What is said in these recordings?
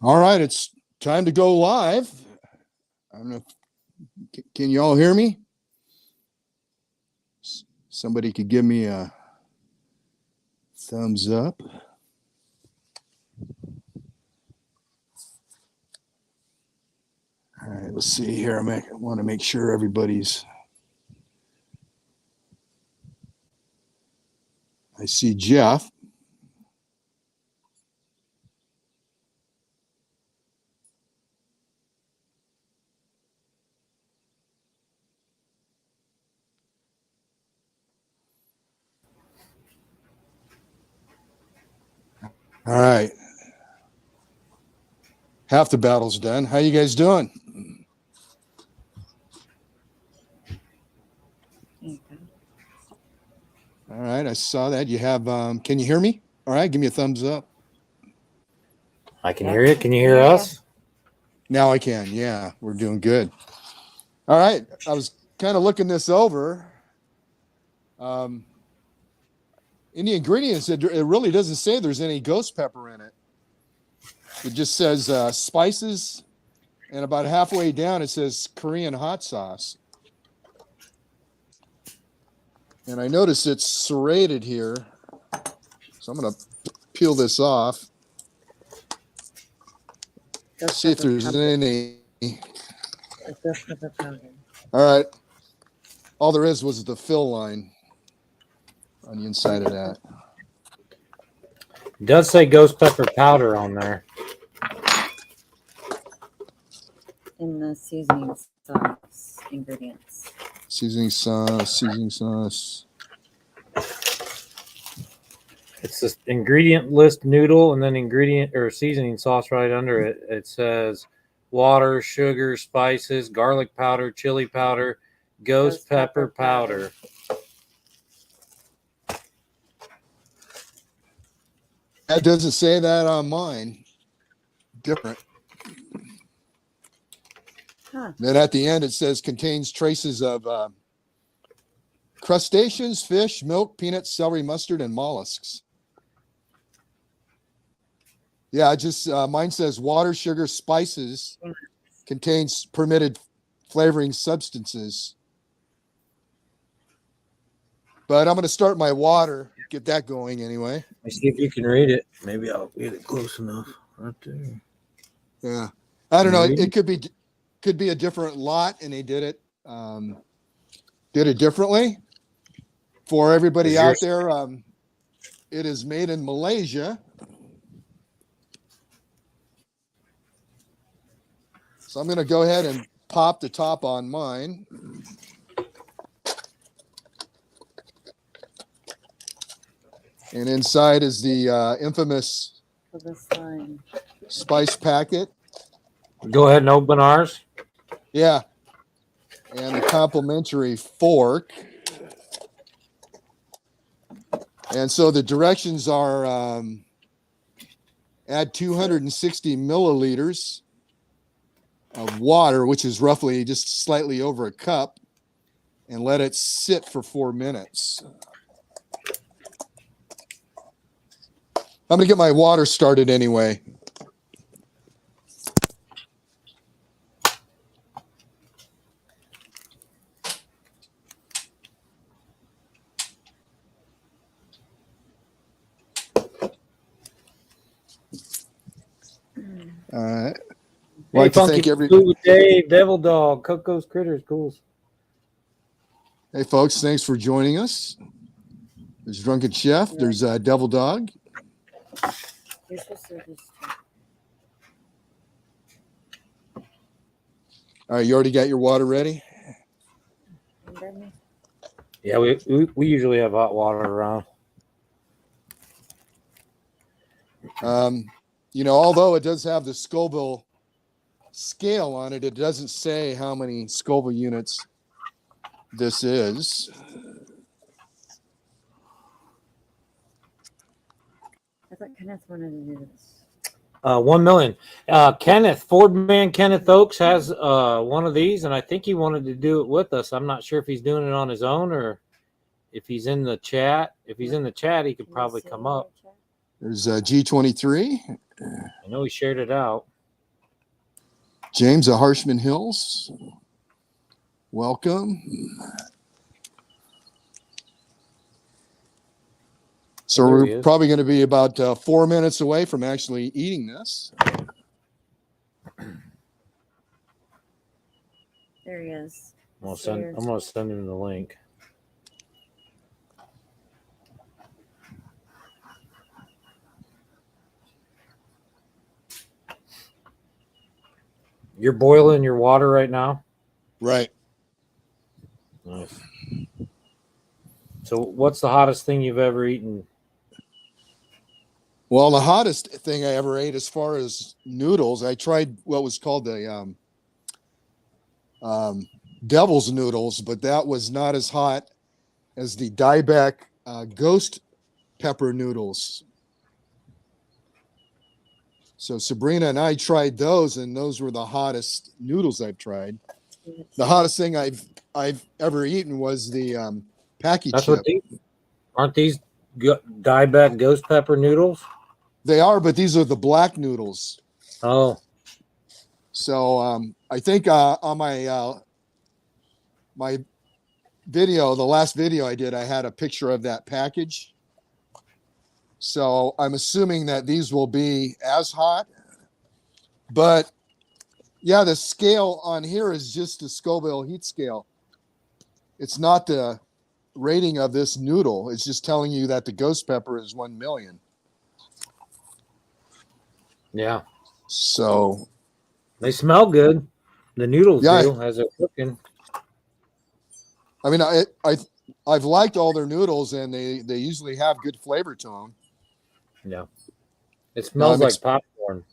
All right, it's time to go live. I don't know. Can you all hear me? Somebody could give me a thumbs up. All right, let's see here. I want to make sure everybody's. I see Jeff. All right. Half the battle's done. How you guys doing? All right, I saw that. You have can you hear me? All right, give me a thumbs up. I can hear you. Can you hear us? Now I can. Yeah, we're doing good. All right. I was kind of looking this over. In the ingredients, it really doesn't say there's any ghost pepper in it. It just says spices, and about halfway down it says Korean hot sauce. And I notice it's serrated here, so I'm going to peel this off. See if there's any. All right. All there was the fill line on the inside of that. It does say ghost pepper powder on there. In the seasoning sauce ingredients. Seasoning sauce. It's this ingredient list noodle and then ingredient or seasoning sauce right under it. It says water, sugar, spices, garlic powder, chili powder, ghost pepper powder. That doesn't say that on mine. Different. Huh. Then at the end it says contains traces of crustaceans, fish, milk, peanuts, celery, mustard, and mollusks. Yeah, mine says water, sugar, spices, contains permitted flavoring substances. But I'm going to start my water, get that going anyway. Let me see if you can read it. Maybe I'll get it close enough. Right there. Yeah, I don't know. It could be a different lot, and they did it differently. For everybody out there, it is made in Malaysia. So I'm going to go ahead and pop the top on mine. And inside is the infamous spice packet. Go ahead and open ours. Yeah. And the complimentary fork. And so the directions are add 260 milliliters of water, which is roughly just slightly over a cup, and let it sit for 4 minutes. I'm going to get my water started anyway. All right. Hey, like Funky Food Dave, Devil Dog, Coco's Critters, Ghouls. Hey, folks, thanks for joining us. There's Drunken Chef. There's Devil Dog. All right, you already got your water ready? Yeah, we usually have hot water around. Although it does have the Scoville scale on it, it doesn't say how many Scoville units this is. I thought Kenneth wanted to do this. 1 million. Fordman Kenneth Oakes has one of these, and I think he wanted to do it with us. I'm not sure if he's doing it on his own or if he's in the chat. If he's in the chat, he could probably come up. There's G23. I know he shared it out. James of Harshman Hills. Welcome. So There he we're is. probably going to be about 4 minutes away from actually eating this. There he is. I'm gonna send him the link. You're boiling your water right now? Right. Nice. So what's the hottest thing you've ever eaten? Well, the hottest thing I ever ate as far as noodles, I tried what was called the devil's noodles, but that was not as hot as the dieback ghost pepper noodles. So Sabrina and I tried those, and those were the hottest noodles I've tried. The hottest thing I've ever eaten was the packy That's chip. what aren't these dieback ghost pepper noodles? They are, but these are the black noodles. Oh, So I think on my video, the last video I did, I had a picture of that package. So I'm assuming that these will be as hot. But yeah, the scale on here is just the Scoville heat scale. It's not the rating of this noodle. It's just telling you that the ghost pepper is 1 million. yeah. So They smell good. The noodles Yeah. do as they're cooking. I mean, I've liked all their noodles, and they usually have good flavor to them. Yeah. It smells I'm like popcorn.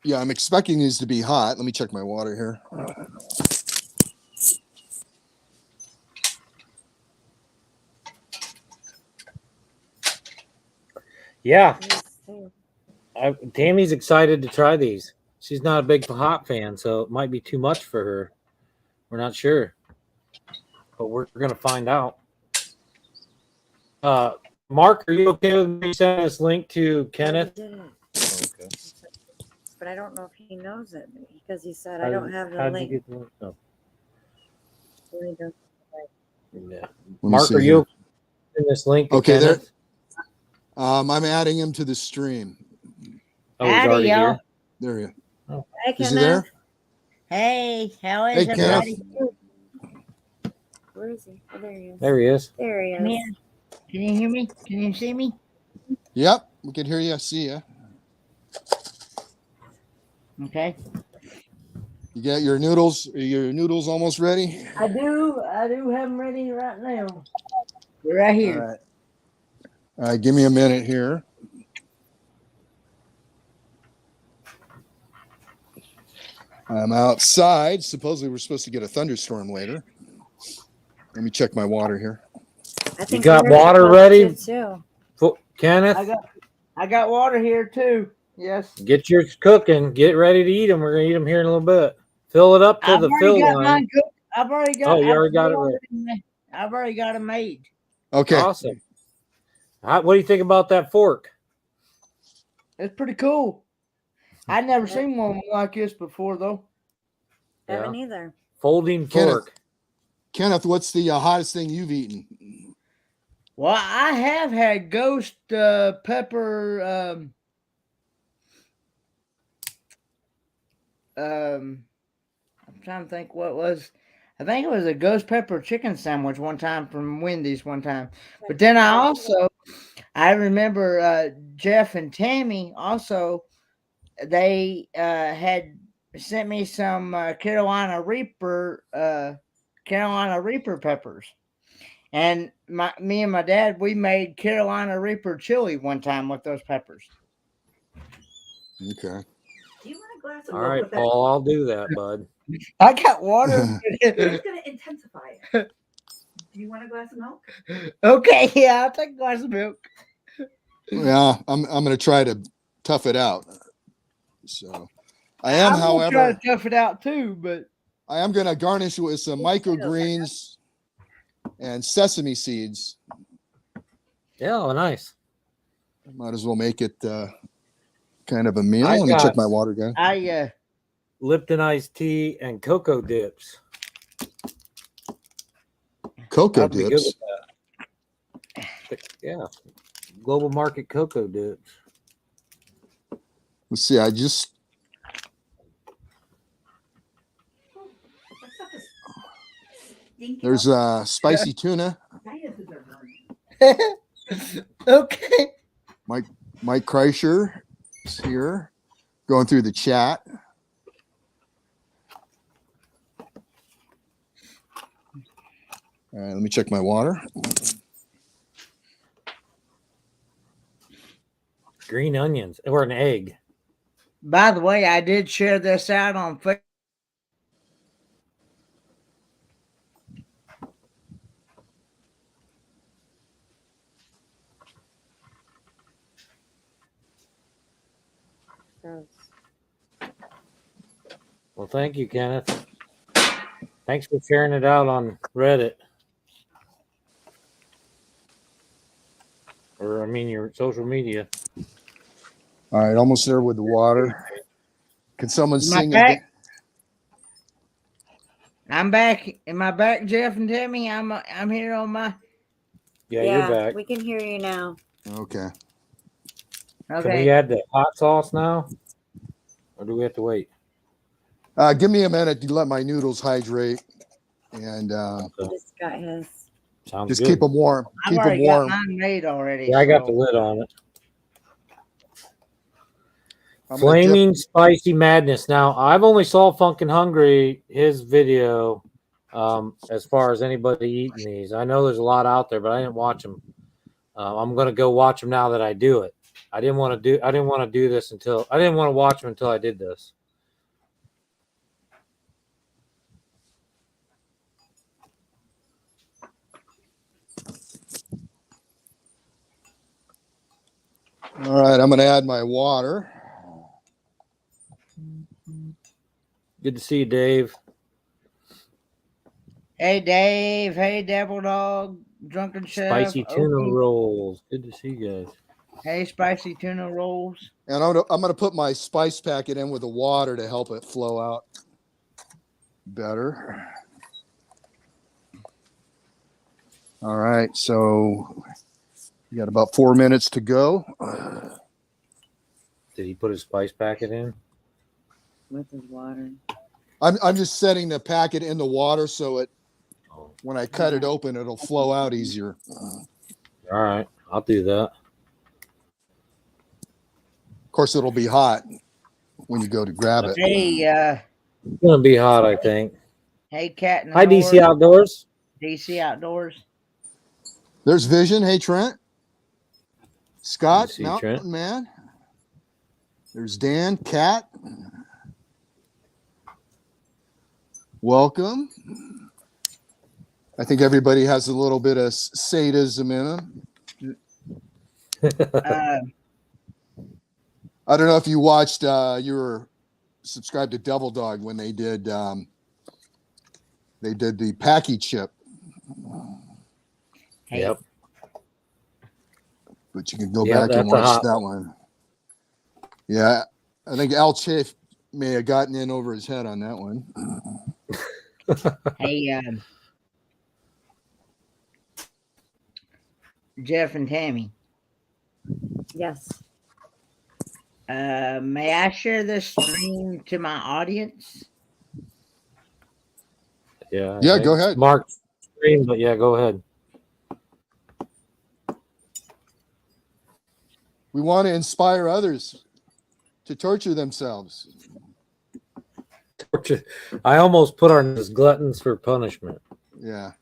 Yeah, I'm expecting these to be hot. Let me check my water here. Yeah. Tammy's excited to try these. She's not a big hot fan, so it might be too much for her. We're not sure. But we're going to find out. Mark, are you okay with me sending this link to Kenneth? Okay. But I don't know if he knows it because he said, I don't have the How'd link. you get the link? No. Yeah. Let me Mark, see are here. you in this link to Okay, there. Kenneth? I'm adding him to the stream. Oh, he's Howdy, already y'all. here? There you Hey, Is he Kenneth. there? Hey, how Hey, is Kenneth. everybody? Where is he? Oh, there he is. There he is. There he Come is. here. Can you hear me? Can you see me? Yep, we can hear you. See you. Okay. You got your noodles? Are your noodles almost ready? I do have them ready right now. They're right here. All right. All right, give me a minute here. I'm outside. Supposedly we're supposed to get a thunderstorm later. Let me check my water here. I think got we're water supposed ready? to, too. Kenneth, I got water here too. Yes. get yours cooking. Get ready to eat them. We're going to eat them here in a little bit. Fill it up to I've the already fill got line. mine cooked. I've already got. Oh, you already got it ready. I've already got it made. Okay. Awesome. What do you think about that fork? It's pretty cool. I'd never seen one like this before, though. Haven't either. Folding Kenneth. fork. Kenneth, what's the hottest thing you've eaten? Well, I have had ghost pepper. I'm trying to think what was. I think it was a ghost pepper chicken sandwich one time from Wendy's one time. But then I remember Jeff and Tammy also. They had sent me some Carolina Reaper peppers, and me and my dad, we made Carolina Reaper chili one time with those peppers. Okay. Do you want a glass of All milk right, with Paul, I'll do that, bud. I got water. that? It's going to intensify it. Do you want a glass of milk? Okay, yeah, I'll take a glass of milk. Yeah, I'm going to try to tough it out. So I am, I'm gonna try however, to tough it out too, but I am going to garnish it with some microgreens and sesame seeds. Yeah, nice. Might as well make it kind of a meal. I Let me got- check my water gun. Lipton iced tea and cocoa dips. Cocoa I'd be good dips. with that. Yeah. Global market cocoa dips. Let's see. I just That stuff is stinking there's up. spicy tuna. Sinuses are burning. Okay. Mike Kreischer is here, going through the chat. All right, let me check my water. Green onions or an egg. By the way, I did share this out on Facebook. Gross. Well, thank you, Kenneth. Thanks for sharing it out on Reddit. Or, I mean, your social media. All right, almost there with the water. Can someone Am I sing back? again? I'm back. Am I back, Jeff and Tammy? I'm here on my. Yeah, you're back. We can hear you now. Okay. Can Okay. we add the hot sauce now? Or do we have to wait? Give me a minute to let my noodles hydrate, and He just got his. Sounds just good. keep them warm. I've Keep them already got warm. mine made already. Yeah, I got the so- lid on it. I'm gonna dip- Flaming Spicy Madness. Now, I've only saw Funkin' Hungry, his video, as far as anybody eating these. I know there's a lot out there, but I didn't watch them. I'm gonna go watch them now that I do it. I didn't want to do this until I didn't want to watch them until I did this. All right, I'm going to add my water. Good to see you, Dave. Hey, Dave. Hey, Devil Dog. Drunken Chef. Spicy tuna Opie. rolls. Good to see you guys. Hey, spicy tuna rolls. And I'm going to put my spice packet in with the water to help it flow out better. All right, so you got about 4 minutes to go. Did he put his spice packet in? With his water. I'm just setting the packet in the water so it Oh, when I cut it open, it'll flow out easier. all right, I'll do that. Of course, it'll be hot when you go to grab it. Hey, It's gonna be hot, I think. hey, Cat in the Hi, DC North. Outdoors. DC Outdoors. There's Vision. Hey, Trent. Scott, DC Mountain Trent. Man. There's Dan, Cat. Welcome. I think everybody has a little bit of sadism in them. I don't know if you watched, you were subscribed to Devil Dog when they did the Packy chip, Hey, Yep. but you can go Yeah, back and that's a watch hot that one. Yeah, I think Al Chafe may have gotten in over his head on that one. hey, Jeff and Tammy. Yes. May I share this stream to my audience? Yeah. I Yeah, think go it's ahead. Mark screen, but yeah, go ahead. We want to inspire others to torture themselves. I almost put our as gluttons for punishment. Yeah.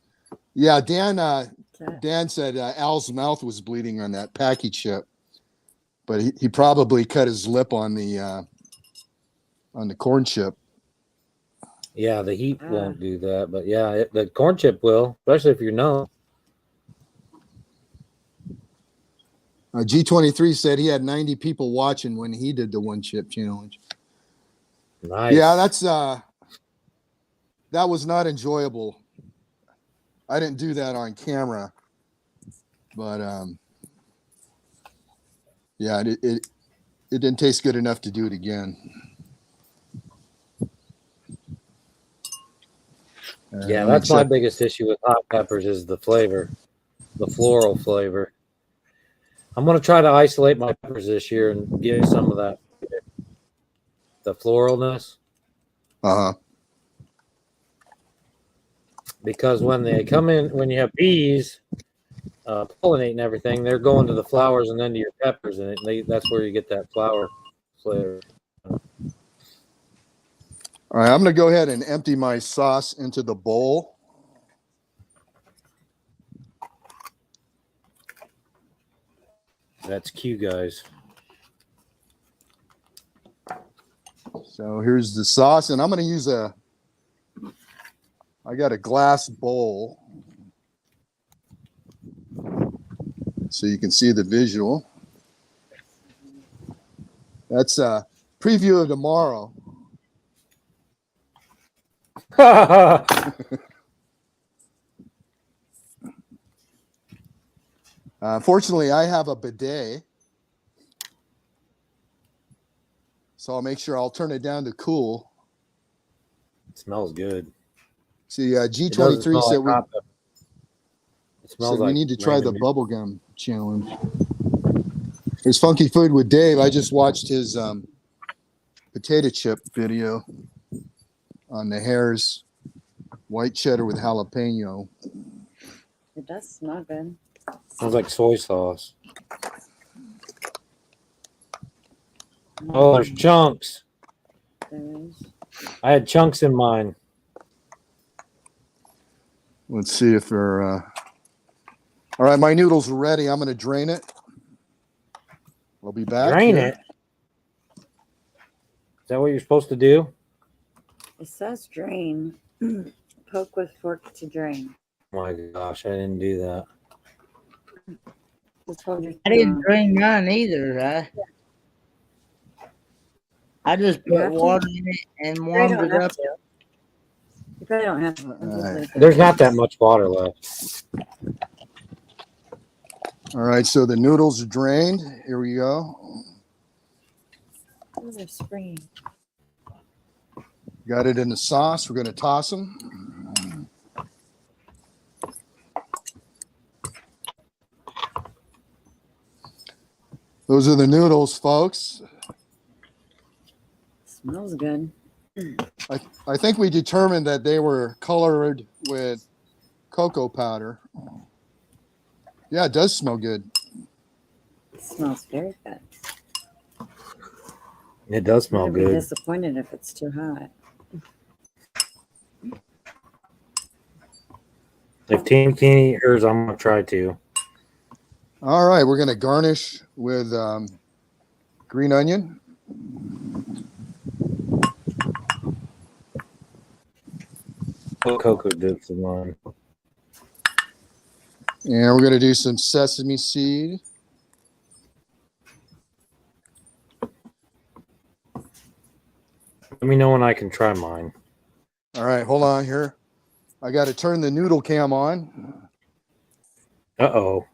Yeah, Dan said Al's mouth was bleeding on that Packy chip, but he probably cut his lip on the corn chip. Yeah, the heat won't do that, but yeah, the corn chip will, especially if you know. G23 said he had 90 people watching when he did the one chip challenge. Nice. Yeah, that was not enjoyable. I didn't do that on camera, but Yeah, it didn't taste good enough to do it again. Yeah, that's my biggest issue with hot peppers is the flavor, the floral flavor. I'm going to try to isolate my peppers this year and give some of that, the floralness. Uh-huh. Because when they come in, when you have bees pollinating everything, they're going to the flowers and then to your peppers, and that's where you get that flower flavor. All right, I'm going to go ahead and empty my sauce into the bowl. That's cute, guys. So here's the sauce, and I'm going to use I got a glass bowl so you can see the visual. That's a preview of tomorrow. Fortunately, I have a bidet, so I'll make sure I'll turn it down to cool. It smells good. See, G23 said we need to try the bubblegum challenge. There's Funky Food with Dave. I just watched his potato chip video on the Hare's white cheddar with jalapeno. It does smell good. Smells like soy sauce. Oh, there's chunks. There is. I had chunks in mine. Let's see if they're all right. My noodles are ready. I'm going to drain it. I'll be back. Drain here. it? Is that what you're supposed to do? It says drain. Poke with fork to drain. Oh my gosh, I didn't do that. I didn't drain none either. I just put water in it and warmed it up. You probably don't have to. Right. There's not that much water left. All right, so the noodles are drained. Here we go. Oh, they're springy. Got it in the sauce. We're going to toss them. Those are the noodles, folks. Smells good. I think we determined that they were colored with cocoa powder. Yeah, it does smell good. It smells very good. It does smell I'd be good. disappointed if it's too hot. If Team can eat hers, I'm going to try to. All right, we're going to garnish with green onion. Put cocoa dips in mine. And we're going to do some sesame seed. Let me know when I can try mine. All right, hold on here. I got to turn the noodle cam on. Uh-oh.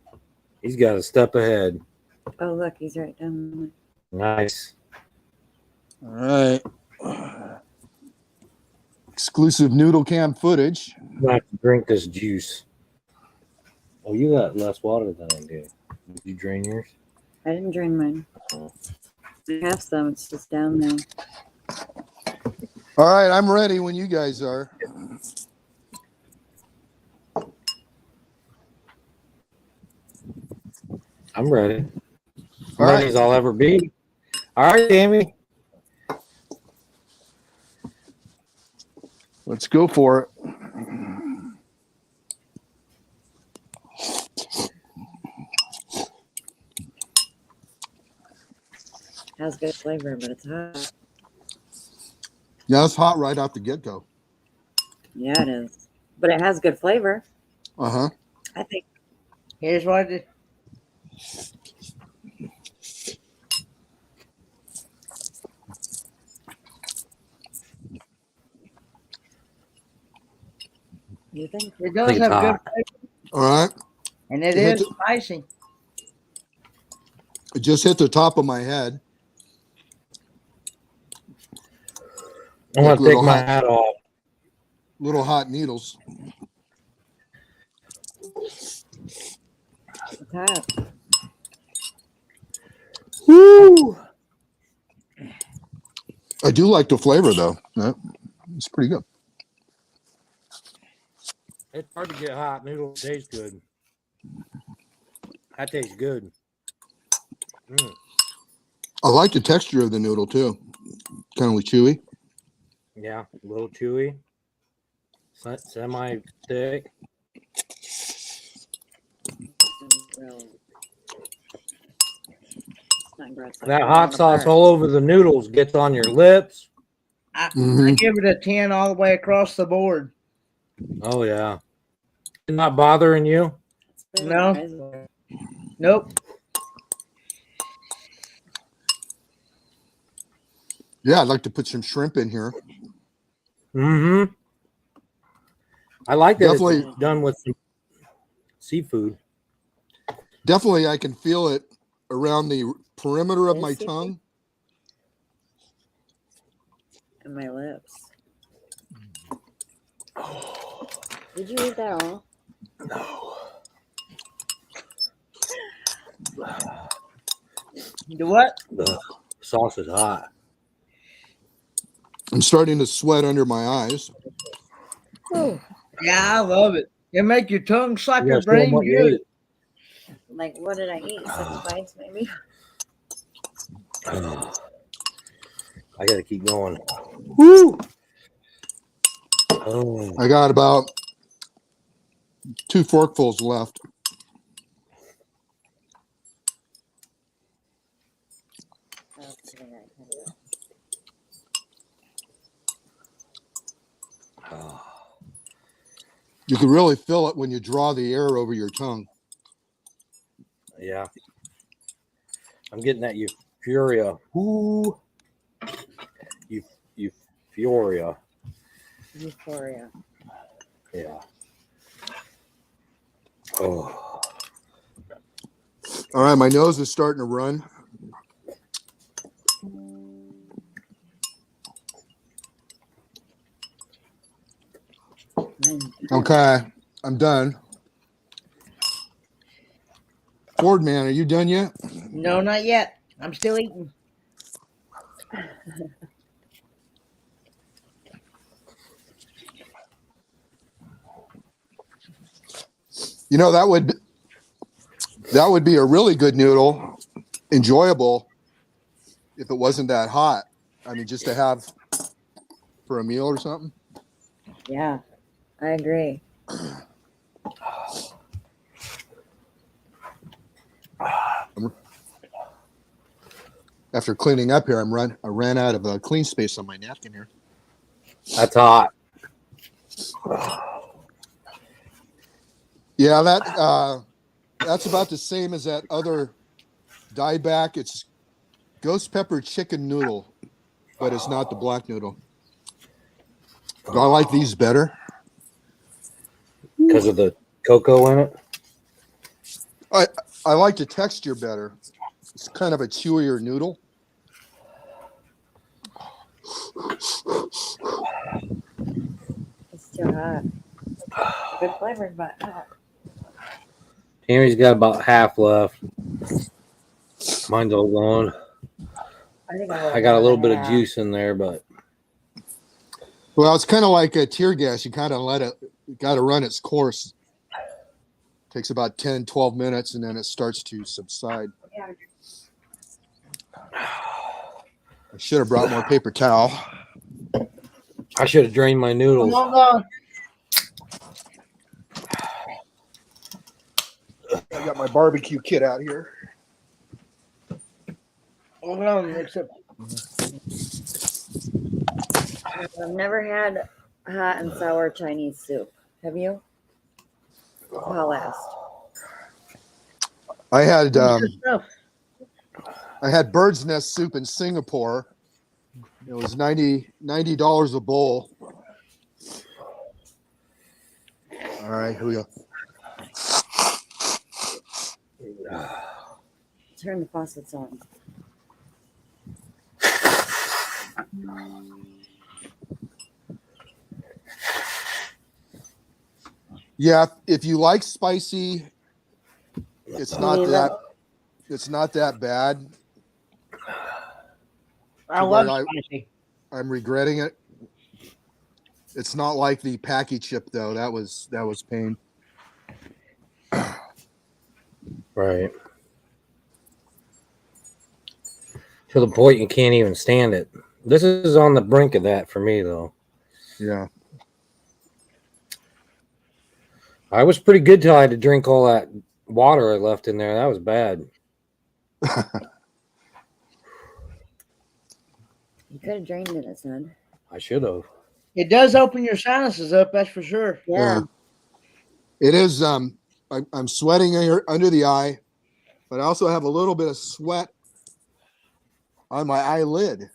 He's got a step ahead. Oh, look, he's right down there. Nice. All right. Exclusive noodle cam footage. I'm going to have to drink this juice. Oh, you got less water than I do. Did you drain yours? I didn't drain mine. I have some. It's just down there. All right, I'm ready when you guys are. I'm ready. All Ready right. as I'll ever be. All right, Amy. Let's go for it. Has good flavor, but it's hot. Yeah, it's hot right out the get-go. Yeah, it is. But it has good flavor. Uh-huh. I think. Here's what it, You think? it does think it's have good hot. flavor, All right. and it Hit is spicy. It just hit the top of my head. I'm Like gonna take my hot, hat off. little hot needles. Okay. Woo! I do like the flavor though. It's pretty good. It's hard to get hot. Noodles taste good. That tastes good. I like the texture of the noodle too. Kind of chewy. Yeah, a little chewy, semi thick. That hot sauce all over the noodles gets on your lips. I give it a 10 all the way across the board. Oh yeah. It's not bothering you? No. Nope. Yeah, I'd like to put some shrimp in here. Mm-hmm. I like that Definitely. it's done with some seafood. Definitely, I can feel it around the perimeter of my tongue. And my lips. Did you eat that all? No. The what? The sauce is hot. I'm starting to sweat under my eyes. Oh, Yeah, I love it. It make your tongue suck You your gotta show 'em brain what you good. ate. like what did I eat? 6 bites maybe? I gotta keep going. Woo! Oh. I got about 2 forkfuls left. You can really feel it when you draw the air over your tongue. Yeah. I'm getting that euphoria. Ooh. Euphoria. Euphoria. Yeah. Oh. All right, my nose is starting to run. Okay, I'm done. Ford man, are you done yet? No, not yet. I'm still eating. You know, that would be a really good noodle, enjoyable if it wasn't that hot. I mean, just to have for a meal or something. Yeah, I agree. After cleaning up here, I ran out of clean space on my napkin here. That's hot. Yeah, that's about the same as that other dieback. It's ghost pepper chicken noodle, but it's not the black noodle. Do I like these better? Because of the cocoa in it? I like the texture better. It's kind of a chewier noodle. It's too hot. Good flavor, but hot. Tammy's got about half left. Mine's all gone. I got a little bit of juice in there, but Well, it's kind of like a tear gas. You kind of got to run its course. Takes about 10, 12 minutes, and then it starts to subside. I should have brought more paper towel. I should have drained my noodles. Hold on. I got my barbecue kit out here. Hold on, except I've never had hot and sour Chinese soup. Have you? I'll ask. I had bird's nest soup in Singapore. It was $90 a bowl. All right, here we go. turn the faucets on. Yeah, if you like spicy, it's not Leave that bad. I To love where spicy. I'm regretting it. It's not like the packy chip though. That was pain. Right. To the point you can't even stand it. This is on the brink of that for me, though. Yeah. I was pretty good till I had to drink all that water I left in there. That was bad. You could have drained it, son. I should have. It does open your sinuses up, that's for sure. Yeah. It is. I'm sweating under the eye, but I also have a little bit of sweat on my eyelid.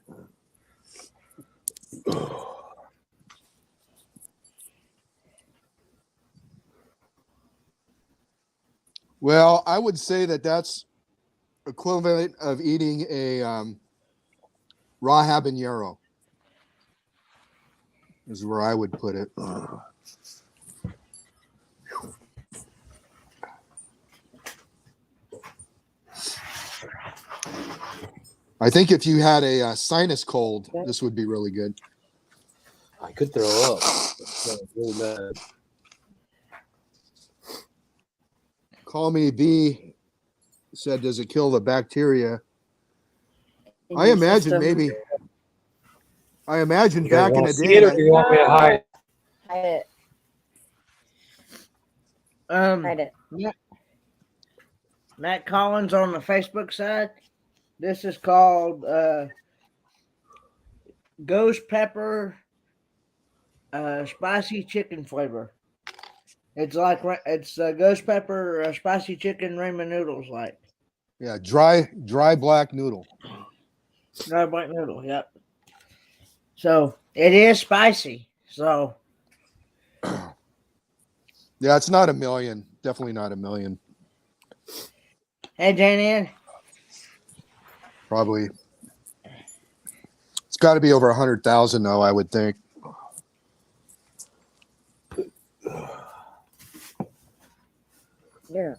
Well, I would say that's equivalent of eating a raw habanero. Is where I would put it. I think if you had a sinus cold, this would be really good. I could throw up. That was really bad. Call Me B said, does it kill the bacteria? In I your imagine system. maybe. I imagine You guys back in want the to see day. it, or you want me to hide? Hide it. Hide it. Matt Collins on the Facebook side. This is called ghost pepper spicy chicken flavor. It's like ghost pepper spicy chicken ramen noodles, like Yeah, dry black noodle. dry black noodle. Yep. So it is spicy. So Yeah, it's not a million. Definitely not a million. hey, Jane, Probably. It's got to be over 100,000 though, I would think. Yeah.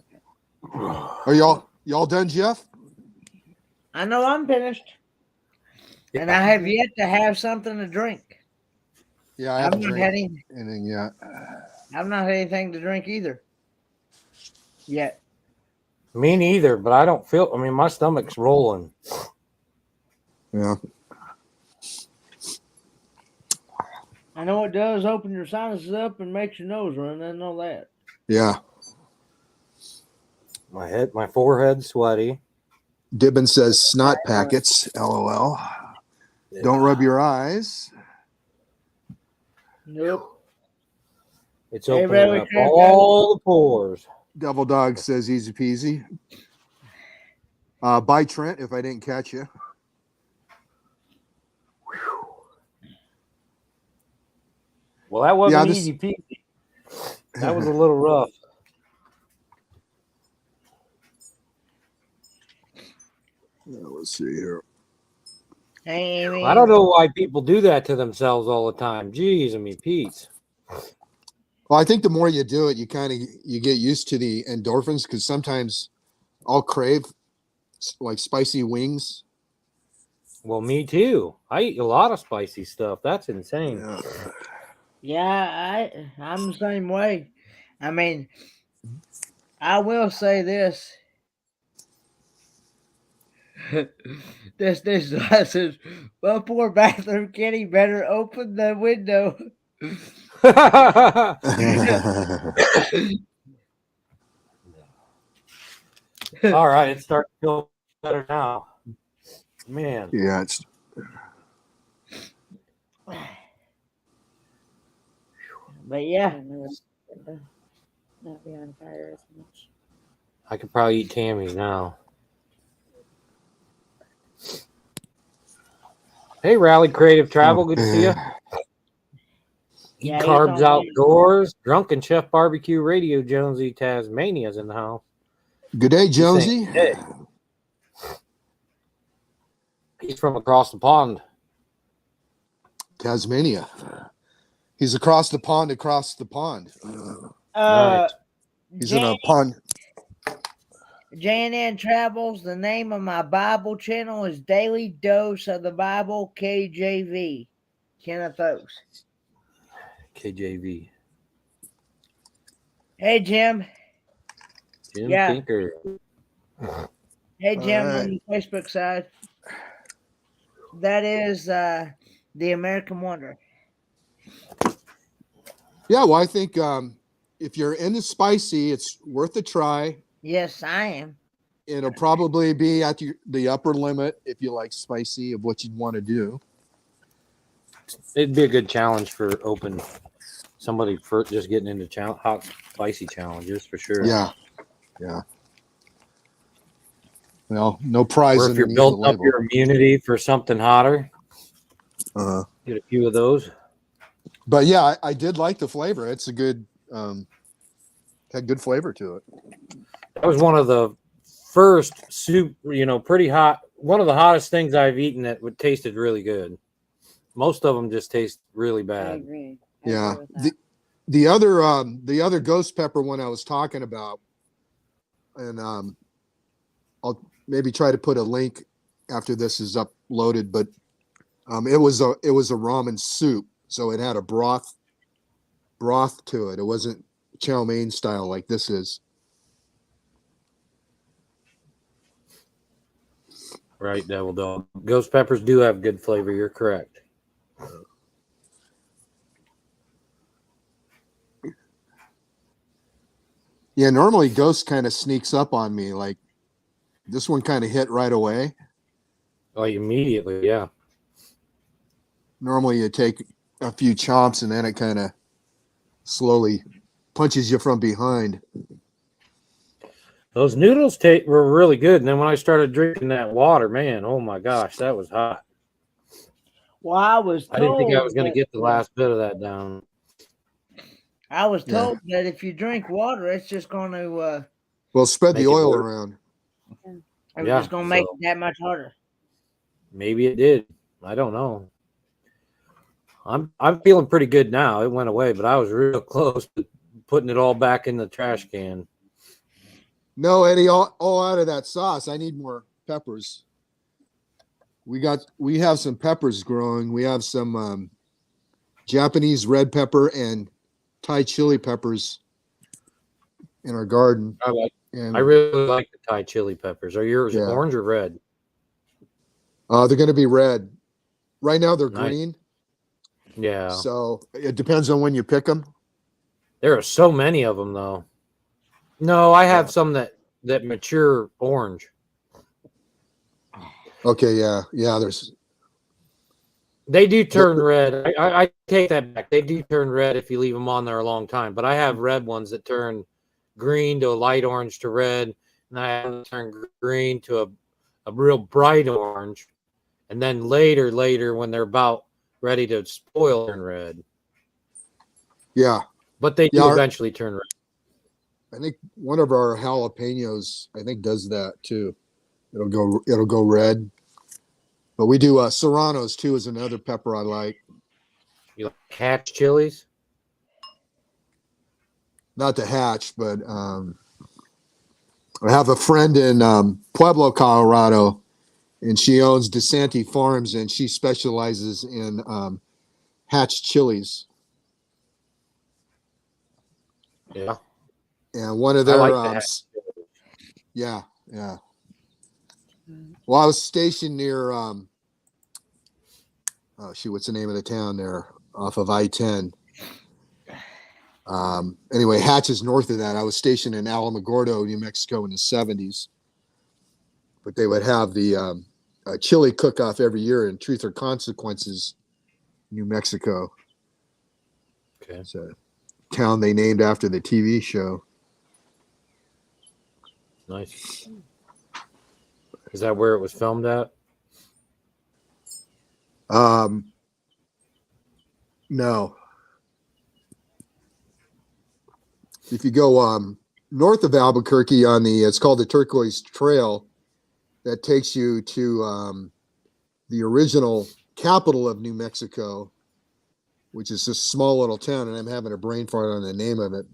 Are y'all done, Jeff? I know I'm finished, and I have yet to have something to drink. Yeah, I I've haven't not drank had any, anything yet. I've not had anything to drink either yet. Me neither, but I don't feel. I mean, my stomach's rolling. Yeah. I know it does open your sinuses up and makes your nose run. I know that. Yeah. My forehead's sweaty. Dibbin says snot packets. LOL. Don't rub your eyes. Nope. It's Hey, opening Riley, up all the pores. Devil Dog says easy peasy. Bye, Trent, if I didn't catch you. Well, that wasn't this- easy peasy. That was a little rough. Let's see here. Hey, Amy. I don't know why people do that to themselves all the time. Jeez, I mean, Pete. Well, I think the more you do it, you get used to the endorphins, because sometimes I'll crave like spicy wings. Well, me too. I eat a lot of spicy stuff. That's insane. Yeah, I'm the same way. I mean, I will say this. this says, well, poor bathroom kitty better open the window. All right, it's starting to feel better now. Man. Yeah, it's But yeah, I don't know what's good to not be on fire as much. I could probably eat Tammy's now. Hey, Rally Creative Travel. Good to see you. Eat Yeah, he's carbs on mute. outdoors. Drunken Chef Barbecue Radio. Jonesy Tasmania's in the house. good day, Jonesy. Hey. he's from across the pond. Tasmania. He's across the pond. Nice. He's in a pond. JNN Travels. The name of my Bible channel is Daily Dose of the Bible, KJV. Kenneth Oaks. KJV. Hey, Jim. Jim Yeah. Tinker. Hey, Jim, All right. on the Facebook side. That is the American Wonder. Yeah, well, I think if you're into spicy, it's worth a try. Yes, I am. It'll probably be at the upper limit if you like spicy of what you'd want to do. It'd be a good challenge for somebody for just getting into hot spicy challenges for sure. Yeah. Well, no prize. Or if you're underneath built the up label. your immunity for something hotter, Uh-huh. get a few of those. But yeah, I did like the flavor. It's a good, had good flavor to it. That was one of the first soup, pretty hot. One of the hottest things I've eaten that tasted really good. Most of them just taste really I bad. agree. Yeah. Agree with that. The other ghost pepper one I was talking about, and I'll maybe try to put a link after this is uploaded, but it was a ramen soup, so it had a broth to it. It wasn't chow mein style like this is. Right, Devil Dog. Ghost peppers do have good flavor. You're correct. Yeah, normally ghost kind of sneaks up on me. Like this one kind of hit right away. Like immediately, yeah. Normally you take a few chomps and then it kind of slowly punches you from behind. Those noodles were really good. And then when I started drinking that water, man, oh my gosh, that was hot. Well, I didn't think I was going to get the last bit of that down. I was told that if you drink water, it's just going to Well, spread Make the it oil work. around. it's Yeah, just going to make so- it that much harder. Maybe it did. I don't know. I'm feeling pretty good now. It went away, but I was real close to putting it all back in the trash can. No, Eddie, all out of that sauce. I need more peppers. We have some peppers growing. We have some Japanese red pepper and Thai chili peppers in our garden. And I really like the Thai chili peppers. Are yours Yeah. orange or red? they're going to be red. Right now they're Nice. green. Yeah. So it depends on when you pick them. There are so many of them, though. No, I have some that mature orange. Okay, yeah. They do turn red. I take that back. They do turn red if you leave them on there a long time. But I have red ones that turn green to a light orange to red, and I have them turn green to a real bright orange, and then later when they're about ready to spoil, turn red. Yeah. But they do Yeah, eventually turn red. I think one of our jalapenos, does that too. It'll go red. But we do serranos too, is another pepper I like. You like hatch chilies? Not the hatch, but I have a friend in Pueblo, Colorado, and she owns DeSanti Farms, and she specializes in hatch chilies. Yeah. And one of I their like the hatch chilies. yeah. Well, I was stationed near what's the name of the town there off of I-10? Anyway, Hatch is north of that. I was stationed in Alamogordo, New Mexico in the 70s. But they would have the chili cook-off every year in Truth or Consequences, New Mexico. Okay. It's a town they named after the TV show. Nice. Is that where it was filmed at? No. If you go north of Albuquerque on it's called the Turquoise Trail, that takes you to the original capital of New Mexico, which is this small little town, and I'm having a brain fart on the name of it.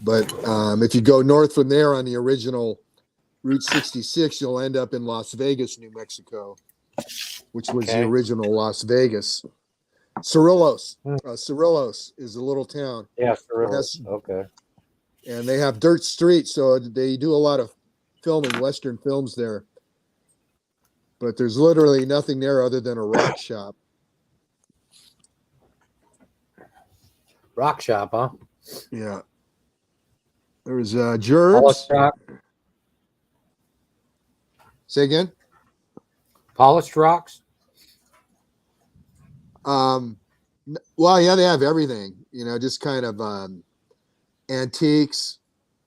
But if you go north from there on the original Route 66, you'll end up in Las Vegas, New Mexico, which was the Okay. original Las Vegas. Cerrillos. Hmm. Cerrillos is a little town. Yeah, for real. Yes. Okay. And they have dirt streets, so they do a lot of filming, Western films there. But there's literally nothing there other than a rock shop. Rock shop, huh? Yeah. There's Polished Gerbs. rock. Say again? Polished rocks. Well, yeah, they have everything, just kind of antiques,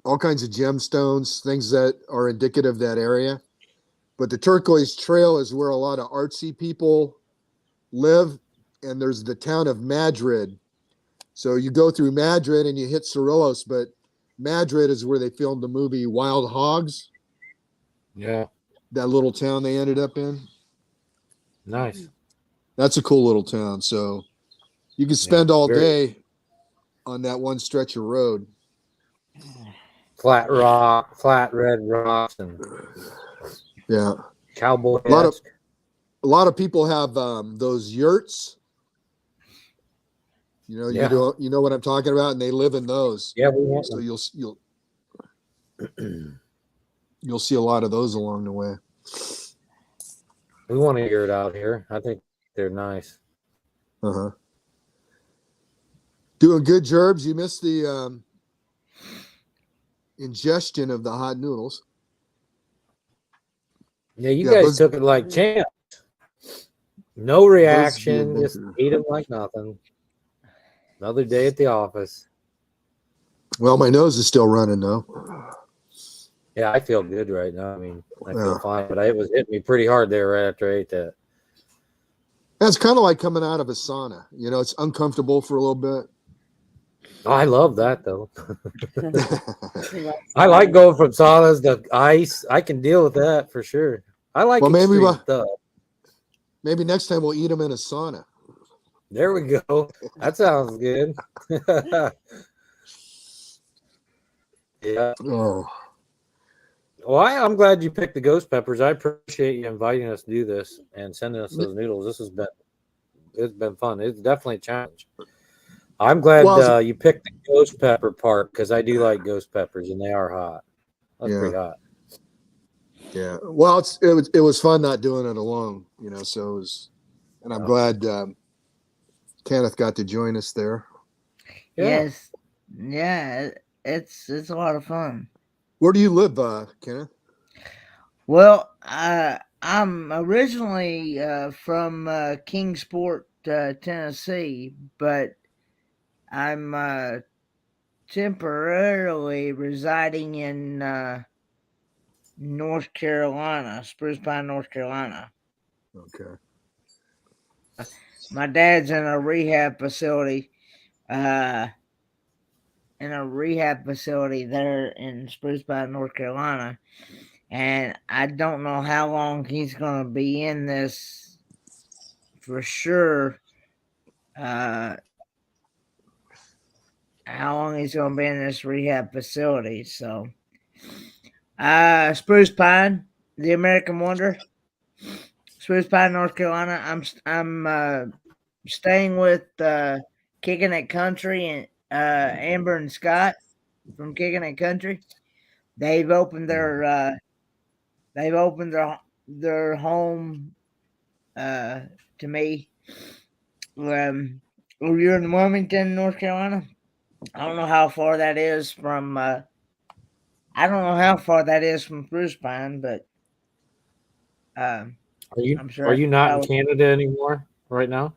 all kinds of gemstones, things that are indicative of that area. But the Turquoise Trail is where a lot of artsy people live, and there's the town of Madrid. So you go through Madrid and you hit Cerrillos, but Madrid is where they filmed the movie Wild Hogs, Yeah. that little town they ended up in. Nice. That's a cool little town. So you can spend all day on that one stretch of road. Flat rock, flat red rocks, and Yeah. cowboy. A lot of people have those yurts. Yeah. You know what I'm talking about, and they live in those. Yeah, we want So them. you'll see a lot of those along the way. We want to hear it out here. I think they're nice. Uh-huh. Doing good, Gerbs. You missed the ingestion of the hot noodles. Yeah, you guys took it like champs. No reaction, Buzz just Baker. ate them like nothing. Another day at the office. Well, my nose is still running though. Yeah, I feel good right now. I mean, I feel Yeah. fine, but it was hitting me pretty hard there right after I ate that. That's kind of like coming out of a sauna. It's uncomfortable for a little bit. Oh, I love that though. I like going from saunas to ice. I can deal with that for sure. I like Well, maybe extreme stuff. Maybe next time we'll eat them in a sauna. There we go. That sounds good. Yeah. Oh, Well, I'm glad you picked the ghost peppers. I appreciate you inviting us to do this and sending us those noodles. It's been fun. It's definitely a challenge. I'm glad you picked the ghost pepper part because I do like ghost peppers and they are hot. That's pretty hot. yeah. Well, it was fun not doing it alone. So it was, and I'm glad Kenneth got to join us there. Yeah. Yes. Yeah, it's a lot of fun. Where do you live, Kenneth? Well, I'm originally from Kingsport, Tennessee, but I'm temporarily residing in North Carolina, Spruce Pine, North Carolina. Okay. My dad's in a rehab facility. In a rehab facility there in Spruce Pine, North Carolina. And I don't know how long he's going to be in this for sure. How long he's going to be in this rehab facility. So, Spruce Pine, the American Wonder, Spruce Pine, North Carolina. I'm staying with Kicking It Country and Amber and Scott from Kicking It Country. They've opened their home to me. You're in Wilmington, North Carolina. I don't know how far that is from. Spruce Pine, but Are I'm sure. Are you not in Canada anymore right now?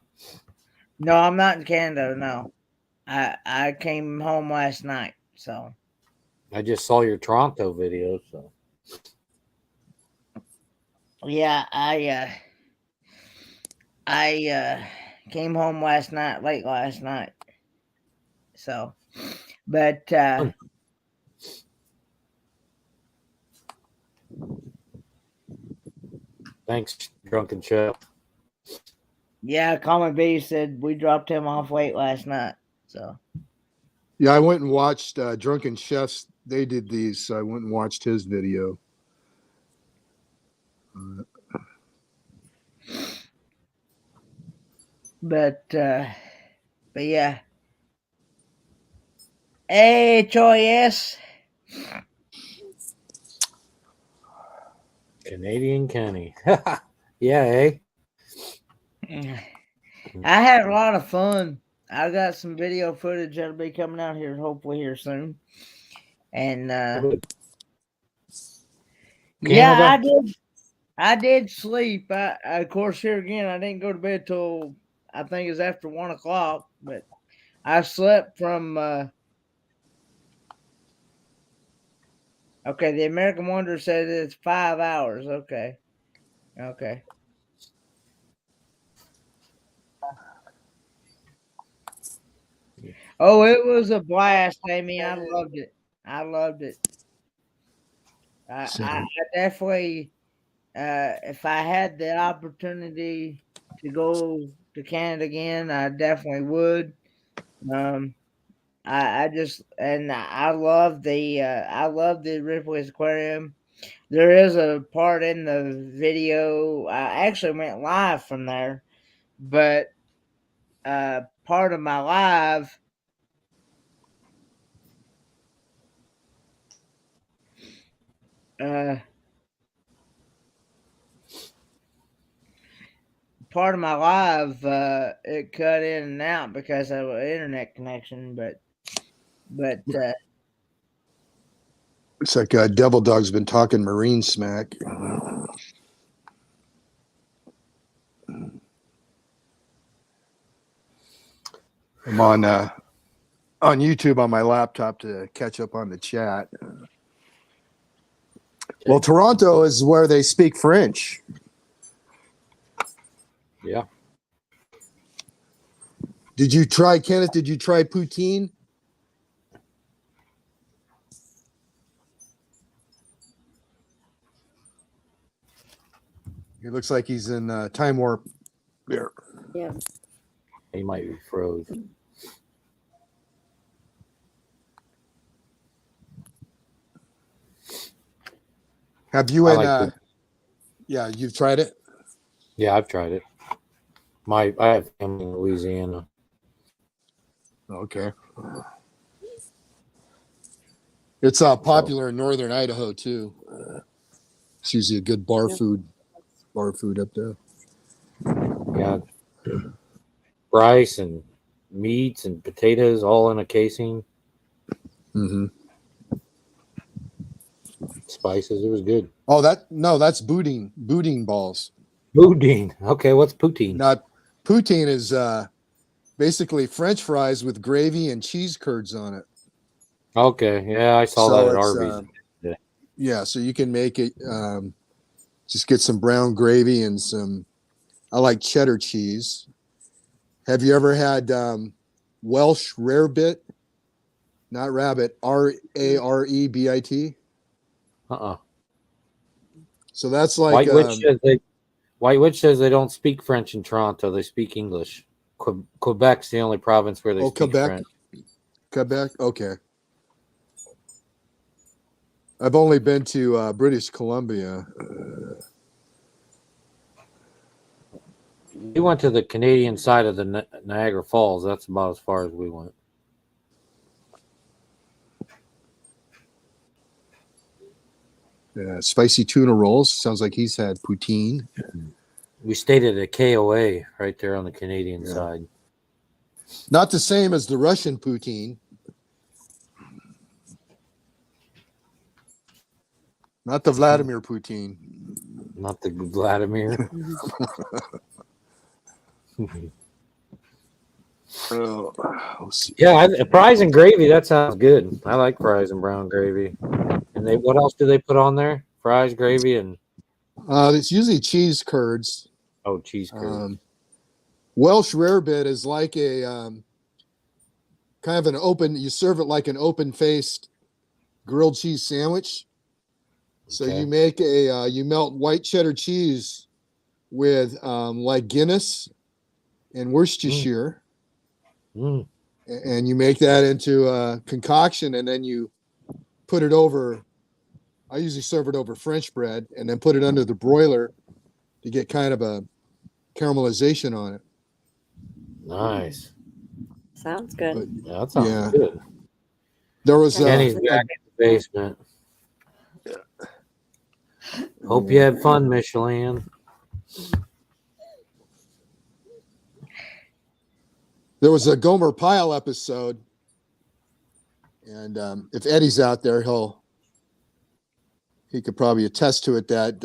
No, I'm not in Canada. No, I came home last night. So I just saw your Toronto video. So yeah, I came home last night, late last night. So, but Thanks, Drunken Chef. Yeah, Common B said we dropped him off weight last night. So Yeah, I went and watched Drunken Chefs. They did these, so I went and watched his video. but yeah. HOS. Canadian Kenny. Yeah, eh? I had a lot of fun. I got some video footage that'll be coming out here hopefully here soon. And yeah, Canada? I did sleep. I of course here again I didn't go to bed till I think it's after 1:00, but I slept from okay, the American Wonder says it's 5 hours. Okay. Oh, it was a blast, Amy. I loved it. I definitely, if I had the opportunity to go to Canada again, I definitely would. I just and I love the Ripley's Aquarium. There is a part in the video. I actually went live from there, but part of my live. Part of my live it cut in and out because of an internet connection, but It's like Devil Dog's been talking marine smack. I'm on YouTube on my laptop to catch up on the chat. Well, Toronto is where they speak French. Yeah. Did you try, Kenneth? Did you try poutine? He looks like he's in time warp there. Yeah. He might be froze. Have you Yeah, you've tried it? Yeah, I've tried it. I have family in Louisiana. Okay. It's popular in northern Idaho too. It's usually a good bar food up there. Yeah. Rice and meats and potatoes all in a casing. Mm-hmm. Spices. It was good. Oh, that's boudin balls. Boudin. Okay, what's poutine? Not poutine is basically French fries with gravy and cheese curds on it. Okay, yeah, I saw that at Arby's. Yeah, so you can make it. Just get some brown gravy and I like cheddar cheese. Have you ever had Welsh rarebit? Not rabbit. Rarebit. So that's like White Witch says they don't speak French in Toronto. They speak English. Quebec's the only province where they speak French. Quebec. Okay. I've only been to British Columbia. We went to the Canadian side of the Niagara Falls. That's about as far as we went. Spicy tuna rolls. Sounds like he's had poutine. We stayed at a KOA right there on the Canadian side. Not the same as the Russian poutine. Not the Vladimir Putin. Not the Vladimir. Yeah, fries and gravy. That sounds good. I like fries and brown gravy. And what else do they put on there? Fries, gravy, and it's usually cheese curds. Oh, cheese curds. Welsh rarebit is like a kind of an open. You serve it like an open-faced grilled cheese sandwich. So you make you melt white cheddar cheese with like Guinness and Worcestershire, and you make that into a concoction, and then you put it over. I usually serve it over French bread, and then put it under the broiler to get kind of a caramelization on it. Nice. Sounds good. But Yeah, that sounds Yeah. good. there was Kenny's back in the basement. Hope you had fun, Michelin. there was a Gomer Pyle episode, and if Eddie's out there, he could probably attest to it that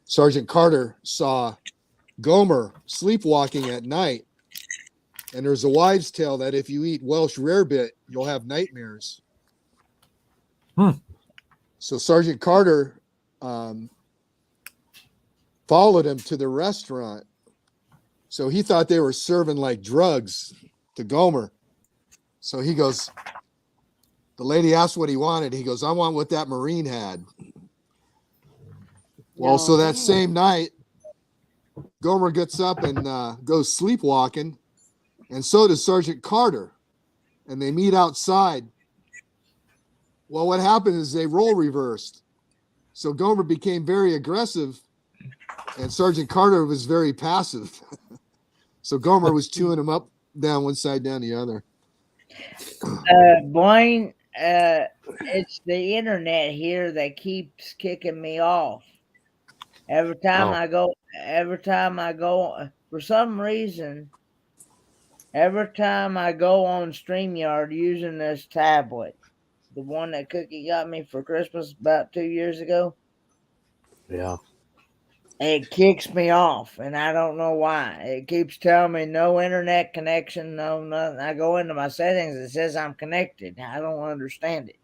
Sergeant Carter saw Gomer sleepwalking at night, and there's a wives' tale that if you eat Welsh rarebit, you'll have nightmares. So Sergeant Carter followed him to the restaurant. So he thought they were serving like drugs to Gomer. So he goes, the lady asked what he wanted. He goes, I want what that Marine had. Well, so that same night, Gomer gets up and goes sleepwalking, and so does Sergeant Carter. And they meet outside. Well, what happened is they role reversed. So Gomer became very aggressive, and Sergeant Carter was very passive. So Gomer was chewing him up, down one side, down the other. Blaine, it's the internet here that keeps kicking me off. Every time I go, for some reason, every time I go on StreamYard using this tablet, the one that Cookie got me for Christmas about 2 years ago, Yeah. it kicks me off, and I don't know why. It keeps telling me no internet connection, no nothing. I go into my settings, it says I'm connected. I don't understand it.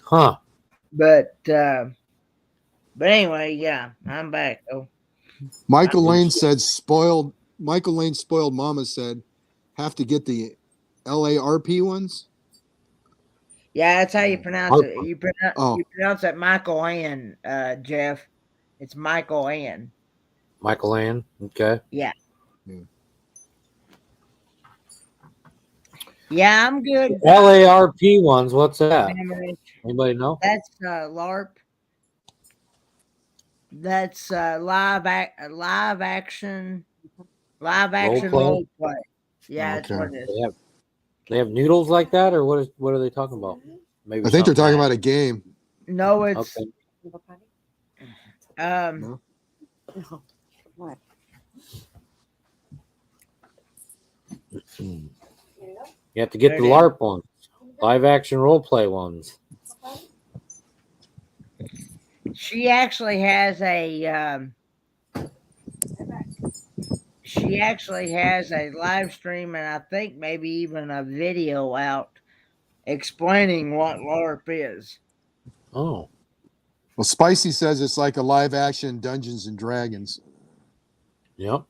Huh. But anyway, yeah, I'm back. Oh, Michael Lane spoiled mama said, have to get the LARP ones. yeah, that's how you pronounce it. You pronounce it Michael Ann, Jeff. It's Michael Ann. Michael Ann. Okay. Yeah. Yeah, I'm good. LARP ones. What's that? Anybody know? That's LARP. That's live action role play. Yeah, that's what it is. They have noodles like that, or what are they talking about? Maybe I think they're talking about a game. No, it's Okay. No. What? You have to get the LARP ones, live action role play ones. She actually has a live stream, and I think maybe even a video out explaining what LARP is. Oh. Well, Spicy says it's like a live action Dungeons and Dragons. Yep.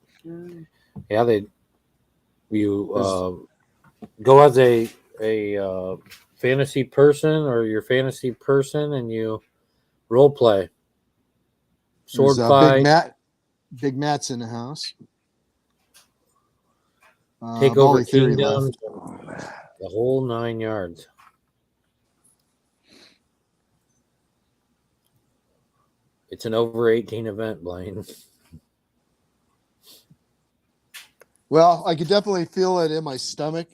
Yeah, you go as a fantasy person or your fantasy person, and you role play. Sword fight. Big Matt's in the house. Take over kingdoms. The whole 9 yards. It's an over 18 event, Blaine. Well, I could definitely feel it in my stomach.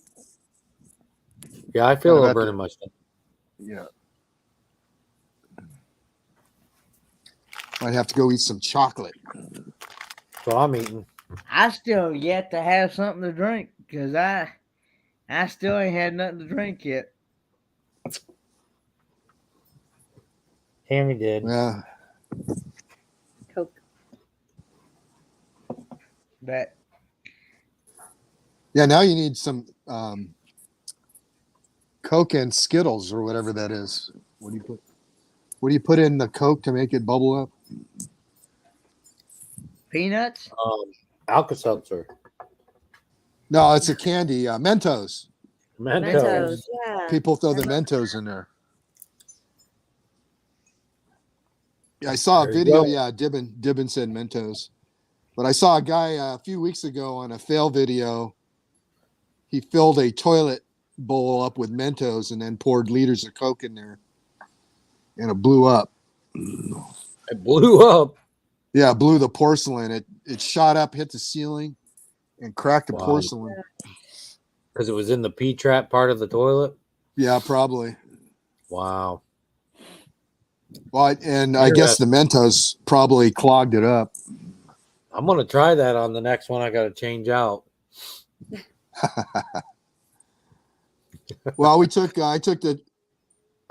Yeah, I feel a burn in my stomach. Yeah. Might have to go eat some chocolate. So I'm eating. I still yet to have something to drink because I still ain't had nothing to drink yet. Tammy did. Yeah. Coke. But Yeah, now you need some Coke and Skittles or whatever that is. What do you put in the Coke to make it bubble up? peanuts? Alka-Seltzer. No, it's a candy. Mentos. Mentos. Yeah. People throw the Mentos in there. I saw a There you video. go. Yeah, Dibben said Mentos, but I saw a guy a few weeks ago on a fail video. He filled a toilet bowl up with Mentos and then poured liters of Coke in there, and it blew up. It blew up. Yeah, it blew the porcelain. It shot up, hit the ceiling, and cracked the Wow. porcelain. Because it was in the P trap part of the toilet. Yeah, probably. Wow. Well, and I guess the Mentos probably clogged it up. I'm gonna try that on the next one. I got to change out. Well, I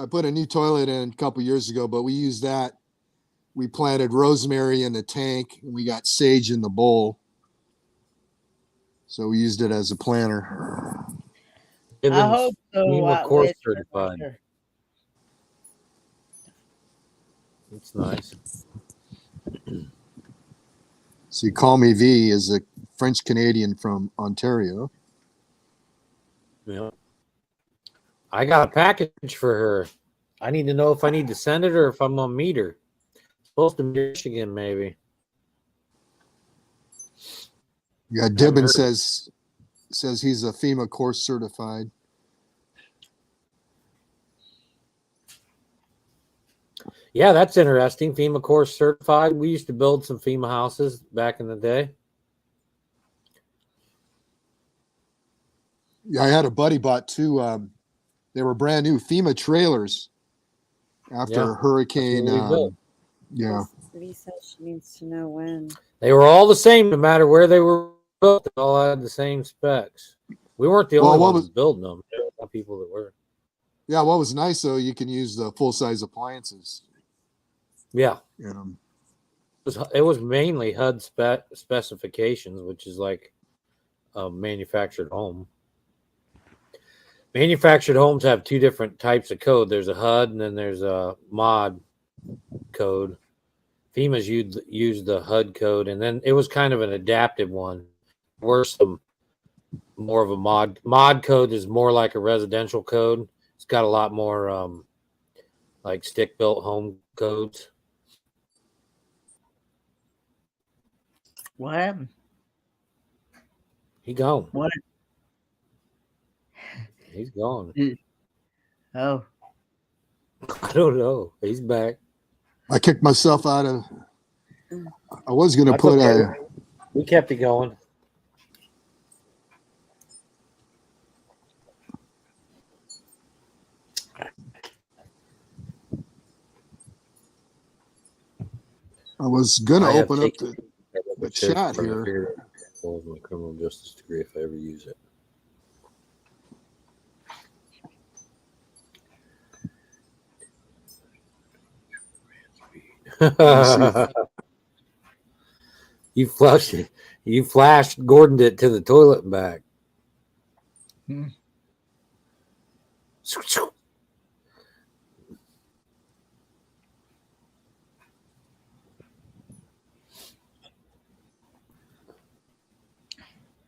put a new toilet in a couple years ago, but we used that. We planted rosemary in the tank, and we got sage in the bowl. So we used it as a planter. I hope so. FEMA course certified. It's nice. See, Call Me V is a French Canadian from Ontario. Yeah. I got a package for her. I need to know if I need to send it or if I'm gonna meet her. Supposed to be Michigan, maybe. Yeah, Dibben says he's a FEMA course certified. Yeah, that's interesting. FEMA course certified. We used to build some FEMA houses back in the day. Yeah, I had a buddy bought two. They were brand new FEMA trailers after Hurricane. Yeah. Lee says she needs to know when. They were all the same, no matter where they were built. They all had the same specs. We weren't the only ones building them. There were people that were. Yeah, what was nice though, you can use the full size appliances. Yeah. You It was mainly HUD specifications, which is like a manufactured home. Manufactured homes have two different types of code. There's a HUD and then there's a mod code. FEMA's used the HUD code, and then it was kind of an adaptive one. Were some more of a mod code is more like a residential code. It's got a lot more like stick built home codes. What happened? He gone. What? He's gone. Oh. I don't know. He's back. I kicked myself out of. I was going to put a. We kept it going. I was going to open up the chat here. My criminal justice degree if I ever use it. You flushed it. You flashed Gordon it to the toilet and back.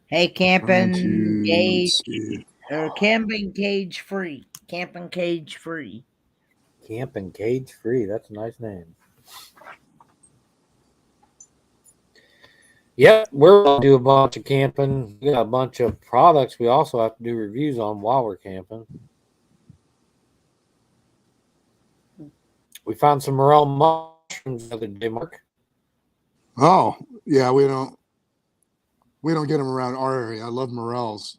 Hey, camping cage or camping cage free. Camping cage free. Camping cage free. That's a nice name. Yep, we're going to do a bunch of camping. We got a bunch of products we also have to do reviews on while we're camping. We found some morel mushrooms the other day, Mark. Oh, yeah, we don't get them around our area. I love morels.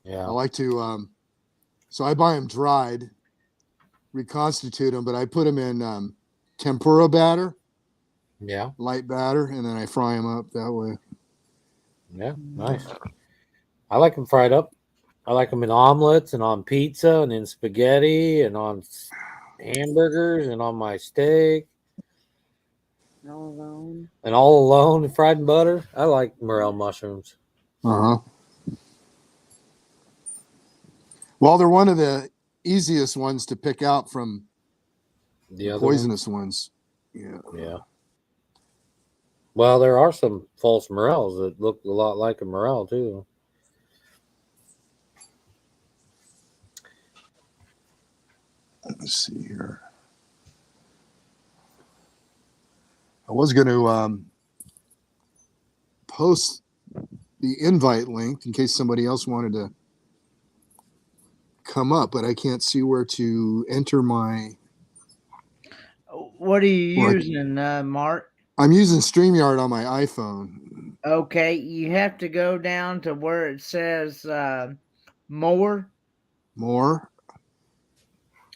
Yeah. I like to so I buy them dried, reconstitute them, but I put them in tempura batter. Yeah. Light batter, and then I fry them up that way. Yeah, nice. I like them fried up. I like them in omelets and on pizza and in spaghetti and on hamburgers and on my steak. All alone. And all alone fried in butter. I like morel mushrooms. Uh-huh. Well, they're one of the easiest ones to pick out from the poisonous ones. Yeah. Yeah. Well, there are some false morels that look a lot like a morel, too. Let's see here. I was going to post the invite link in case somebody else wanted to come up, but I can't see where to enter my. What are you Well, using, Mark? I'm using StreamYard on my iPhone. Okay, you have to go down to where it says more. More.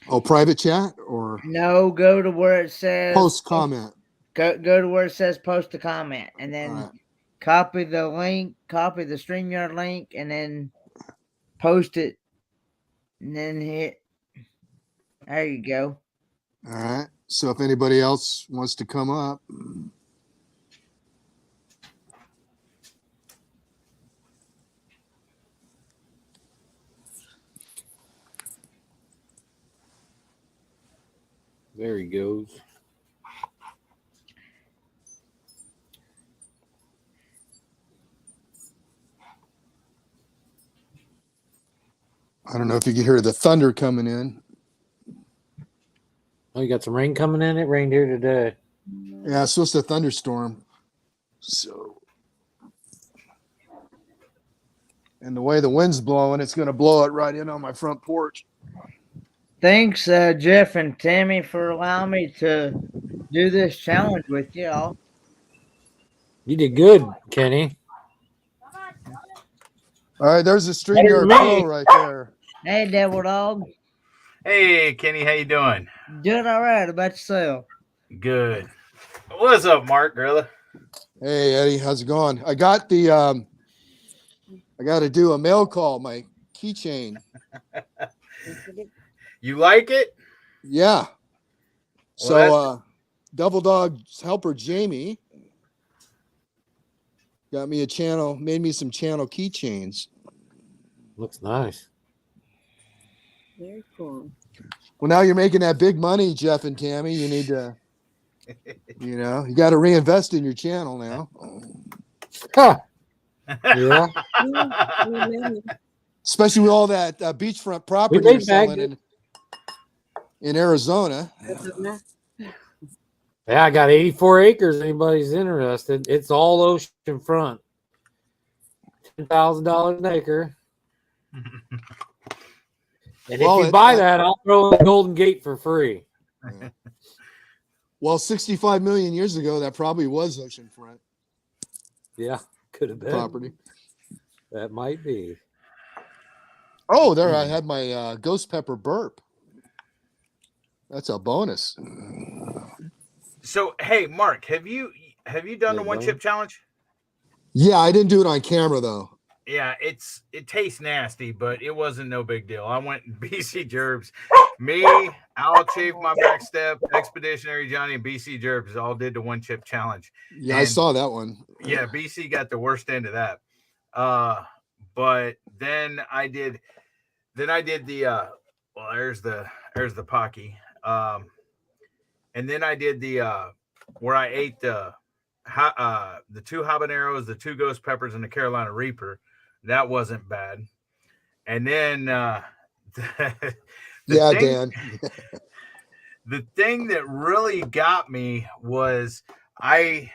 Oh, private chat or No, go to where it says post comment. Go to where it says post a comment, and then All right. copy the link, copy the StreamYard link, and then post it, and then hit. There you go. All right. So if anybody else wants to come up. There he goes. I don't know if you can hear the thunder coming in. Oh, you got some rain coming in? It rained here today. Yeah, it's supposed to thunderstorm. So, and the way the wind's blowing, it's going to blow it right in on my front porch. Thanks, Jeff and Tammy, for allowing me to do this challenge with y'all. You did good, Kenny. All right, there's a Better StreamYard than Pro me. right there. Hey, Devil Dog. Hey, Kenny, how you doing? Doing all right. About yourself? Good. What's up, Mark Gorilla? Hey, Eddie, how's it going? I got the I got to do a mail call, my keychain. You like it? Yeah. So Well, Double Dog's helper Jamie got me a channel, made me some channel keychains. Looks nice. Very cool. Well, now you're making that big money, Jeff and Tammy. You need to, you got to reinvest in your channel now. Huh. Yeah. Especially with all that beachfront property made you're selling bags. in Arizona. Yeah, I got 84 acres. Anybody's interested? It's all ocean front. $10,000 an acre. And Well, if you buy that, I'll throw in the Golden Gate for free. Yeah. Well, 65 million years ago, that probably was oceanfront Yeah, could have been. property. That might be. Oh, there I had my ghost pepper burp. That's a bonus. so, hey, Mark, have you done the Yeah, one chip challenge? Yeah, I didn't do it on camera though. Yeah, it tastes nasty, but it wasn't no big deal. I went BC Gerbs. Me, Owl Chief, my back step, Expeditionary Johnny, and BC Gerbs all did the one chip challenge. Yeah, I And- saw that one. Yeah, BC got the worst end of that. But then I did the well, there's the Pocky. And then I did the where I ate the two habaneros, the two ghost peppers, and the Carolina Reaper. That wasn't bad. And then Yeah, thing, Dan. the thing that really got me was I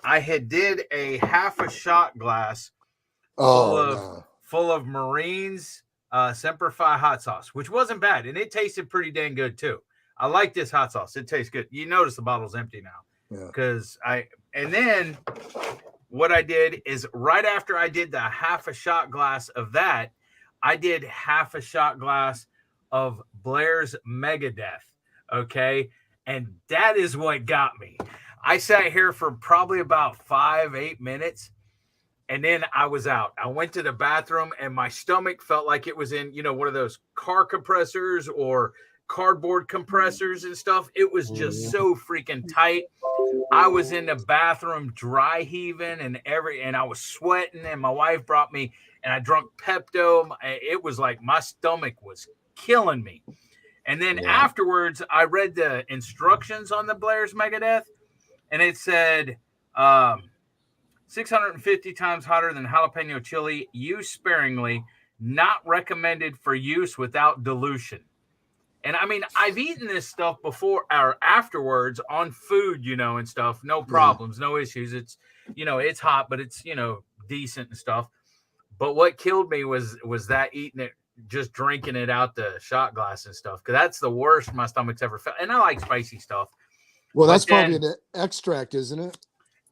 had did a half a shot glass Oh, full of Marines Semper Fi hot sauce, which wasn't bad, and it tasted pretty dang good too. I like this hot sauce; it tastes good. You notice the bottle's empty now, because and then what I did is right after I did the half a shot glass of that, I did half a shot glass of Blair's Megadeth. Okay, and that is what got me. I sat here for probably about 5-8 minutes. And then I was out. I went to the bathroom and my stomach felt like it was in, one of those car compressors or cardboard compressors and stuff. It was just so freaking tight. I was in the bathroom dry heaving and I was sweating, and my wife brought me, and I drunk Pepto. It was like my stomach was killing me. And then afterwards, I read the instructions on the Blair's Megadeth, and it said, 650 times hotter than jalapeno chili. Use sparingly. Not recommended for use without dilution. And I mean, I've eaten this stuff before or afterwards on food, and stuff. No problems, no issues. It's, it's hot, but it's, decent and stuff. But what killed me was that eating it, just drinking it out the shot glass and stuff. Because that's the worst my stomach's ever felt. And I like spicy stuff. Well, that's probably an extract, isn't it?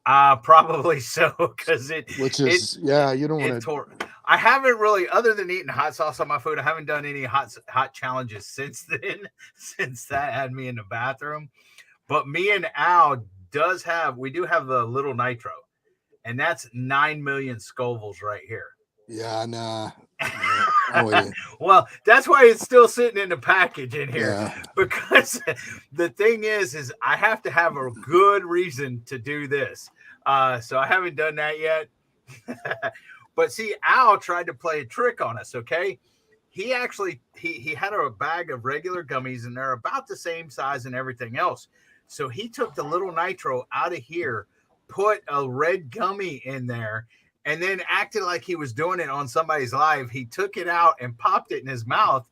Probably so, because you don't want to. I haven't really, other than eating hot sauce on my food, I haven't done any hot challenges since then, since that had me in the bathroom. But me and Al we do have the little nitro, and that's 9 million Scovilles right here. Yeah, nah. Well, that's why it's still sitting in the package in here, because the thing is I have to have a good reason to do this. So I haven't done that yet. But see, Al tried to play a trick on us. Okay, he actually he had a bag of regular gummies, and they're about the same size and everything else. So he took the little nitro out of here, put a red gummy in there, and then acted like he was doing it on somebody's live. He took it out and popped it in his mouth,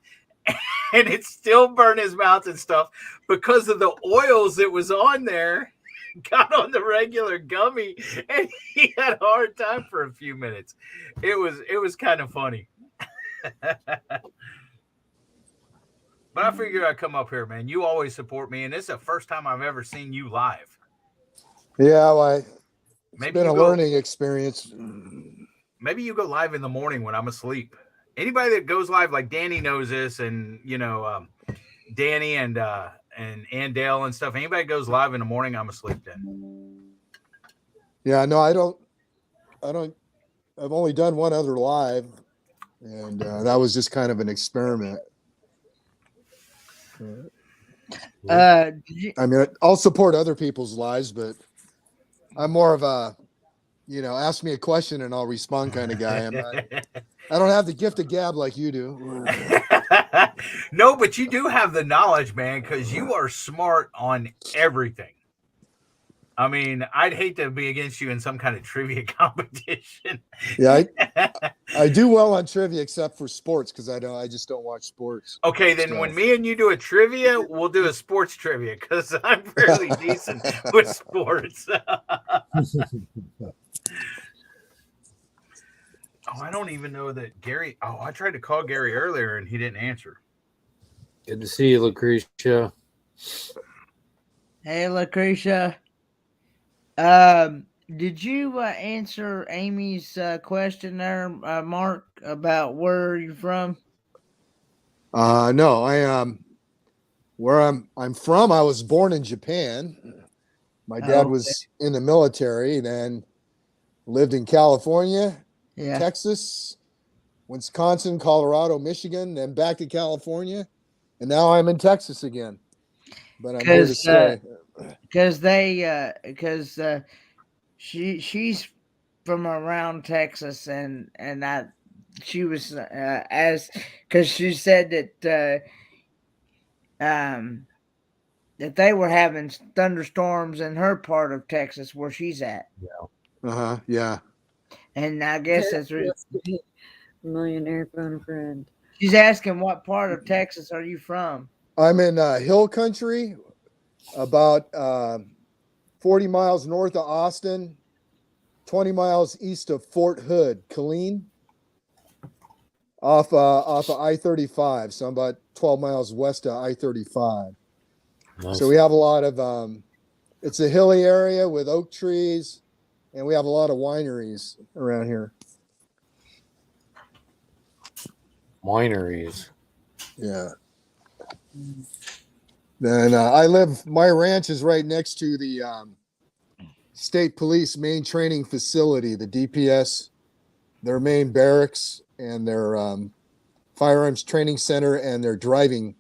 and it still burned his mouth and stuff because of the oils that was on there. Got on the regular gummy, and he had a hard time for a few minutes. It was kind of funny. But I figured I'd come up here, man. You always support me, and this is the first time I've ever seen you live. Yeah, it's been a learning experience. Maybe you go live in the morning when I'm asleep. Anybody that goes live, like Danny knows this, and Danny and Dale and stuff. Anybody goes live in the morning, I'm asleep then. Yeah, no, I don't. I've only done one other live, and that was just kind of an experiment. I mean, I'll support other people's lives, but I'm more of a, ask me a question and I'll respond kind of guy. I don't have the gift of gab like you do. No, but you do have the knowledge, man, because you are smart on everything. I mean, I'd hate to be against you in some kind of trivia competition. Yeah, I do well on trivia except for sports because I just don't watch sports. Okay, then when me and you do a trivia, we'll do a sports trivia because I'm fairly decent with sports. Oh, I don't even know that Gary. Oh, I tried to call Gary earlier and he didn't answer. Good to see you, Lucretia. Hey, Lucretia. Did you answer Amy's question there, Mark, about where you're from? No, where I'm from. I was born in Japan. My dad was in the military, then lived in California, Texas, Wisconsin, Colorado, Michigan, then back to California, and now I'm in Texas again. But I'm here to stay. Because she's from around Texas, and she was because she said that that they were having thunderstorms in her part of Texas where she's at. Yeah. And I guess that's millionaire phone a friend. She's asking, what part of Texas are you from? I'm in hill country, about 40 miles north of Austin, 20 miles east of Fort Hood, Killeen, off of I-35. So I'm about 12 miles west of I-35. Nice. So we have a lot of it's a hilly area with oak trees, and we have a lot of wineries around here. Wineries. Yeah. Then my ranch is right next to the state police main training facility, the DPS, their main barracks and their firearms training center and their they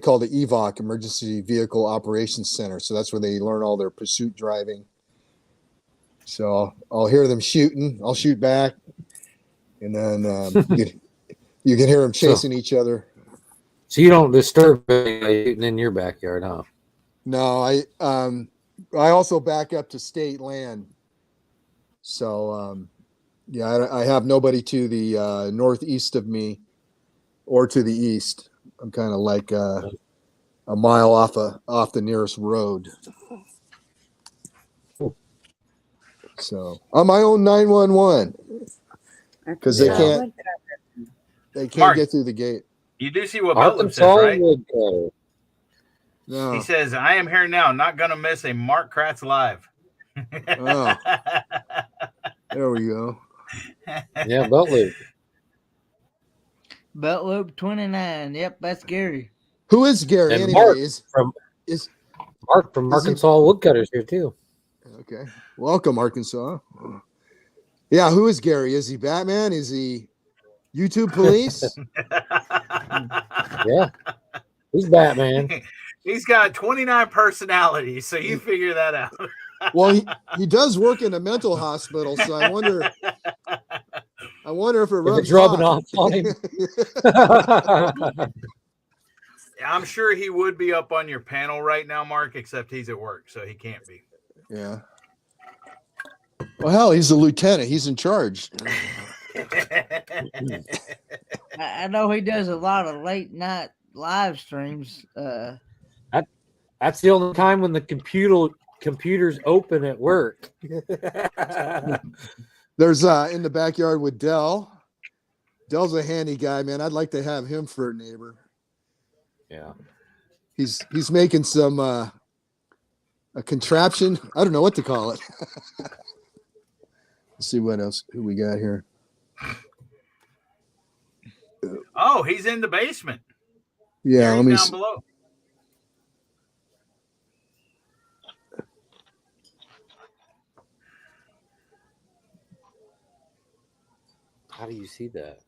call it the EVOC, Emergency Vehicle Operations Center. So that's where they learn all their pursuit driving. So I'll hear them shooting. I'll shoot back. And then you can hear them chasing each other. So you don't disturb anything in your backyard, huh? No, I also back up to state land. So, I have nobody to the northeast of me or to the east. I'm kind of like a mile off the nearest road. So on my own 911 because they Yeah. can't Mark, get through the gate. You do see what Butler says, Arkansas right? woodcutter. No. He says, I am here now, not going to miss a Mark Kratz live. Oh. There we go. Yeah, belt loop. Belt Loop 29. Yep, that's Gary. Who is Gary And Mark anyways? from Is Arkansas Woodcutters here too. okay. Welcome, Arkansas. Yeah, who is Gary? Is he Batman? Is he YouTube police? Yeah, he's Batman. He's got 29 personalities, so you figure that out. Well, he does work in a mental hospital, so I wonder if it rubs If it's rubbing off on him. I'm sure he would be up on your panel right now, Mark, except he's at work, so he can't be. Yeah. Well, hell, he's a lieutenant. He's in charge. I know he does a lot of late night live streams. That's the only time when the computer's open at work. There's in the backyard with Dell. Dell's a handy guy, man. I'd like to have him for a neighbor. Yeah. He's making some a contraption. I don't know what to call it. Let's see who we got here. Oh, he's in the basement. Yeah, let me down see. below. How do you see that?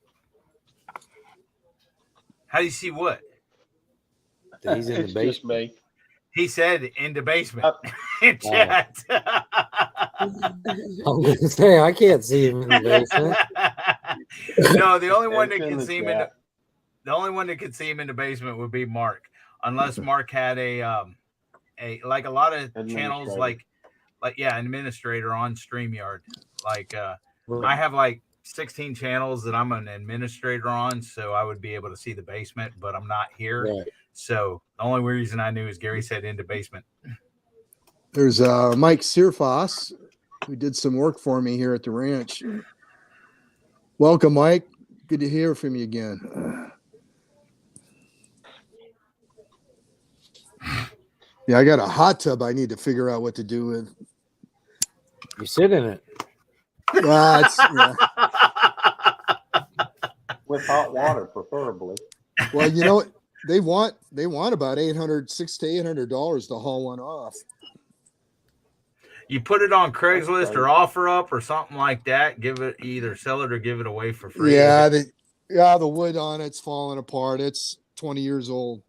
How do you see what? That he's in the It's just basement. me. He said in the basement. In chat. I'm gonna say I can't see him in the basement. No, the only one that It's in can the see him in chat. the only one that could see him in the basement would be Mark, unless Mark had a like a lot of channels Administrator. administrator on StreamYard. Like I have like 16 channels that I'm an administrator on, so I would be able to see the basement, but I'm not here. Right. So the only reason I knew is Gary said into basement. There's Mike Searfoss, who did some work for me here at the ranch. Welcome, Mike. Good to hear from you again. Yeah, I got a hot tub I need to figure out what to do with. You sit in it. Yeah. With hot water, preferably. Well, you know, they want about $600 to $800 to haul one off. You put it on Craigslist or offer up or something like that. Give it either sell it or give it away for free. Yeah, the wood on it's falling apart. It's 20 years old.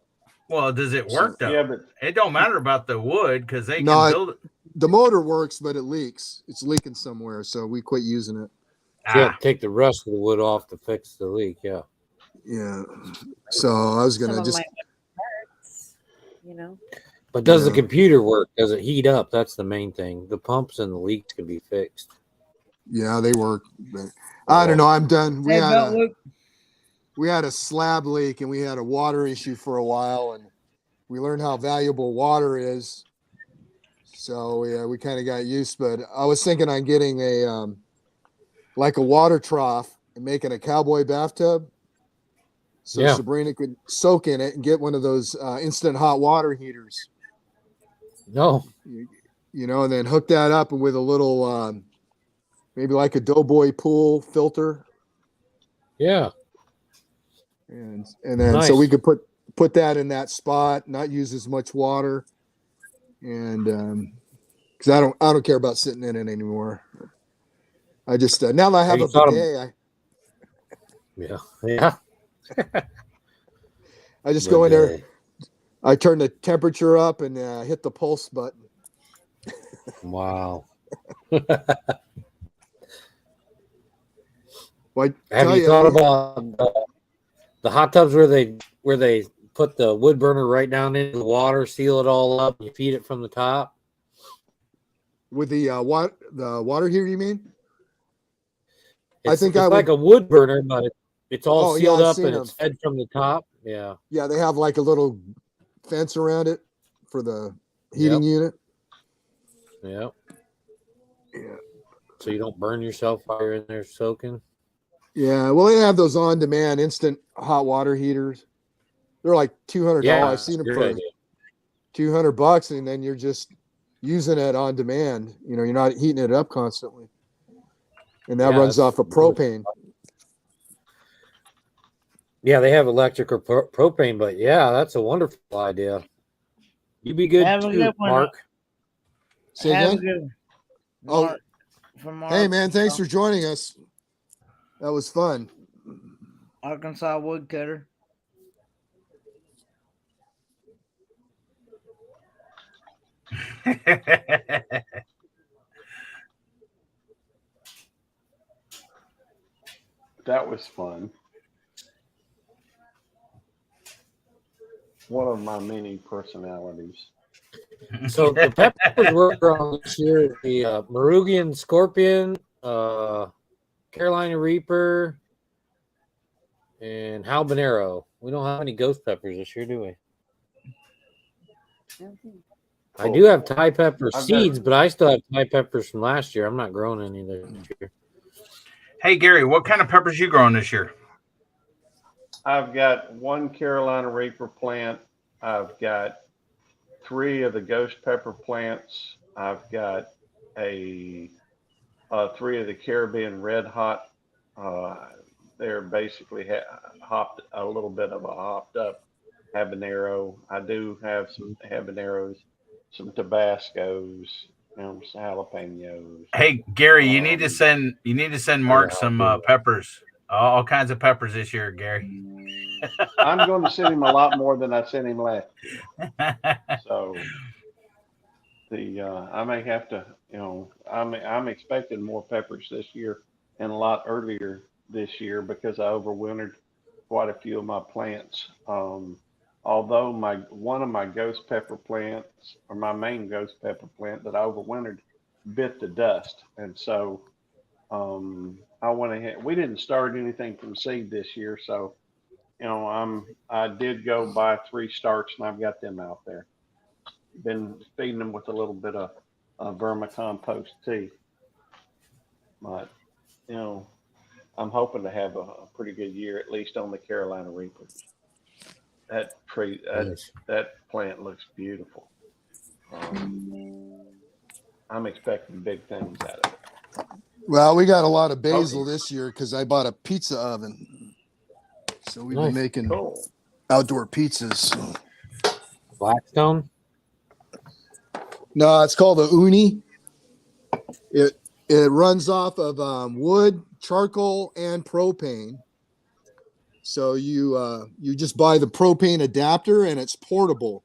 Well, does it work though? Yeah, but It don't matter about the wood because they No, can build it. The motor works, but it leaks. It's leaking somewhere, so we quit using it. You have to take the rest of the wood off to fix the leak. Yeah. Yeah. So I was Some gonna of just my parts, you know. But does the Yeah. computer work? Does it heat up? That's the main thing. The pumps and the leaks can be fixed. yeah, they work. But I don't know. I'm done. Hey, Belt Loop. We had a slab leak and we had a water issue for a while, and we learned how valuable water is. So yeah, we kind of got used. But I was thinking on getting a like a water trough and making a cowboy bathtub, so Yeah. Sabrina could soak in it and get one of those instant hot water heaters. No. You know, and then hook that up with a little maybe like a Doughboy pool filter. Yeah. And then so Nice. we could put that in that spot, not use as much water, and because I don't care about sitting in it anymore. I just now that I have you a thought of- bidet, Yeah. Yeah. I just go in there, I turn the temperature up and hit the pulse button. Wow. Well, Have you thought about the hot tubs where they put the wood burner right down into the water, seal it all up, and you feed it from the top? with the water heater? You mean? It's think it's I like would- a wood burner, but it's all Oh, yeah, sealed I've up seen and it's fed from the top. Yeah. Yeah, they have like a little fence around it for the heating unit. Yep. Yeah. So you don't burn yourself while you're in there soaking. Yeah. Well, they have those on-demand instant hot water heaters. They're like $200. Yeah, I've seen them good for idea. $200, and then you're just using it on demand. You know, you're not heating it up constantly, and that Yeah, runs that's off of propane. Yeah, they have electric or propane, but yeah, that's a wonderful idea. You be good Have a too, good one. Mark. Say Have a again? good one. Oh, Mark, from hey man, thanks for joining us. That was fun. Arkansas woodcutter. That was fun. One of my many personalities. So the peppers we're growing this year, the Marugian Scorpion, Carolina Reaper, and habanero. We don't have any ghost peppers this year, do we? I do have Thai pepper seeds, but I still have Thai peppers from last year. I'm not growing any this year. Hey Gary, what kind of peppers you growing this year? I've got one Carolina Reaper plant. I've got 3 of the ghost pepper plants. I've got a 3 of the Caribbean red hot. They're basically hopped a little bit of a hopped up habanero. I do have some habaneros, some Tabascos, some jalapenos. Hey Gary, you need to send Mark some peppers. All kinds of peppers this year, Gary. I'm going to send him a lot more than I sent him last year. So I may have to, I'm expecting more peppers this year and a lot earlier this year because I overwintered quite a few of my plants. Although one of my ghost pepper plants, or my main ghost pepper plant that I overwintered, bit the dust, and so I went ahead. We didn't start anything from seed this year, so I did go buy 3 starts, and I've got them out there. Been feeding them with a little bit of vermicompost tea, but I'm hoping to have a pretty good year, at least on the Carolina Reapers. That tree, that plant looks beautiful. I'm expecting big things out of it. Well, we got a lot of basil this year because I bought a pizza oven, so we've been making outdoor pizzas. Blackstone? No, it's called the uni. It runs off of wood, charcoal, and propane. So you just buy the propane adapter, and it's portable,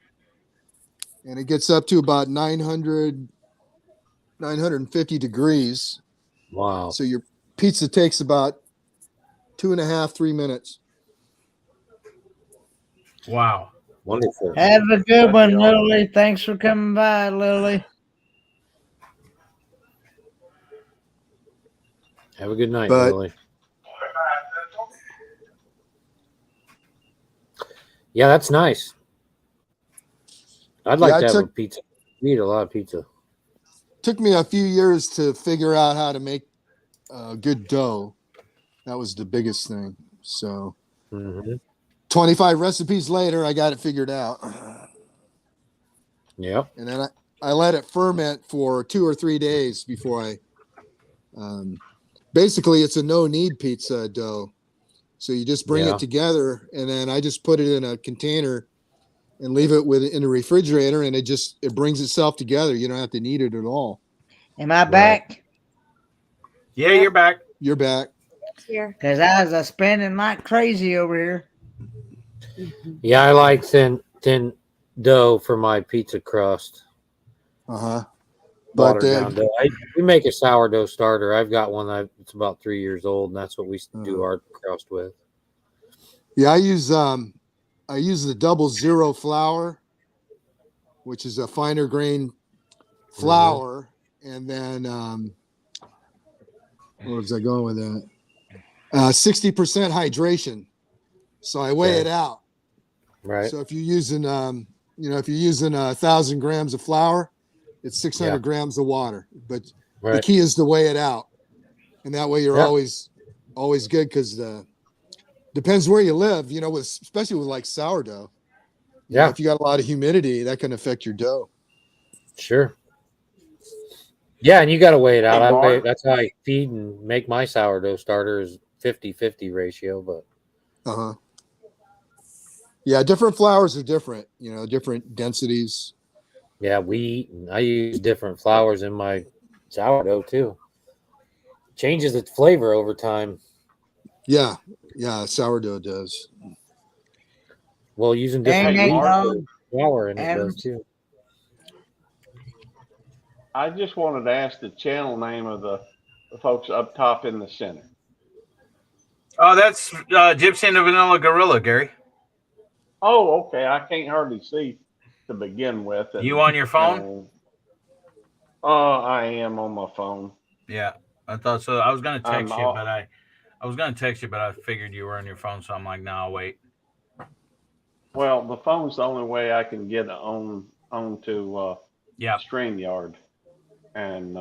and it gets up to about 950 degrees. Wow. So your pizza takes about 2.5, 3 minutes. Wow. Wonderful. Have a good one, Lily. Thanks for coming by, Lily. Have a good night, Lily. Yeah, that's nice. I'd like to have a pizza. We eat a lot of pizza. Took me a few years to figure out how to make good dough. That was the biggest thing. So 25 recipes later, I got it figured out. Yep. And then I let it ferment for 2 or 3 days before I basically it's a no-knead pizza dough. So you just bring it together, and then I just put it in a container and leave it in the refrigerator, and it brings itself together. You don't have to knead it at all. Am I back? Yeah, you're back. You're back. Here. Because I was spending like crazy over here. Yeah, I like thin dough for my pizza crust. But down dough. We make a sourdough starter. I've got one it's about 3 years old, and that's what we do our crust with. Yeah, I use the 00 flour, which is a finer grain flour, and then where was I going with that? 60% hydration. So I weigh it out. Right. So if you're using, if you're using 1,000 grams of flour, it's 600 Yeah. grams of water. But the Right. key is to weigh it out, and that way you're Yeah. always good, because depends where you live. Especially with like sourdough. Yeah. If you got a lot of humidity, that can affect your dough. Sure. Yeah, and you got to weigh it out. Hey, Mark. That's how I feed and make my sourdough starter is 50-50 ratio. But Uh-huh. Yeah, different flours are different, different densities. yeah, wheat, and I use different flours in my sourdough too. Changes its flavor over time. Yeah, sourdough does. Well, using Dang, different Hey, they wheat Mark. know, flour in it does Adams. too. I just wanted to ask the channel name of the folks up top in the center. Oh, that's Gypsy and the Vanilla Gorilla, Gary. Oh, okay. I can't hardly see to begin with. And, You on your phone? I am on my phone. Yeah, I thought so. I was gonna I'm text you, all- but I figured you were on your phone, so I'm like, no, I'll wait. Well, the phone's the only way I can get onto Yeah. StreamYard, and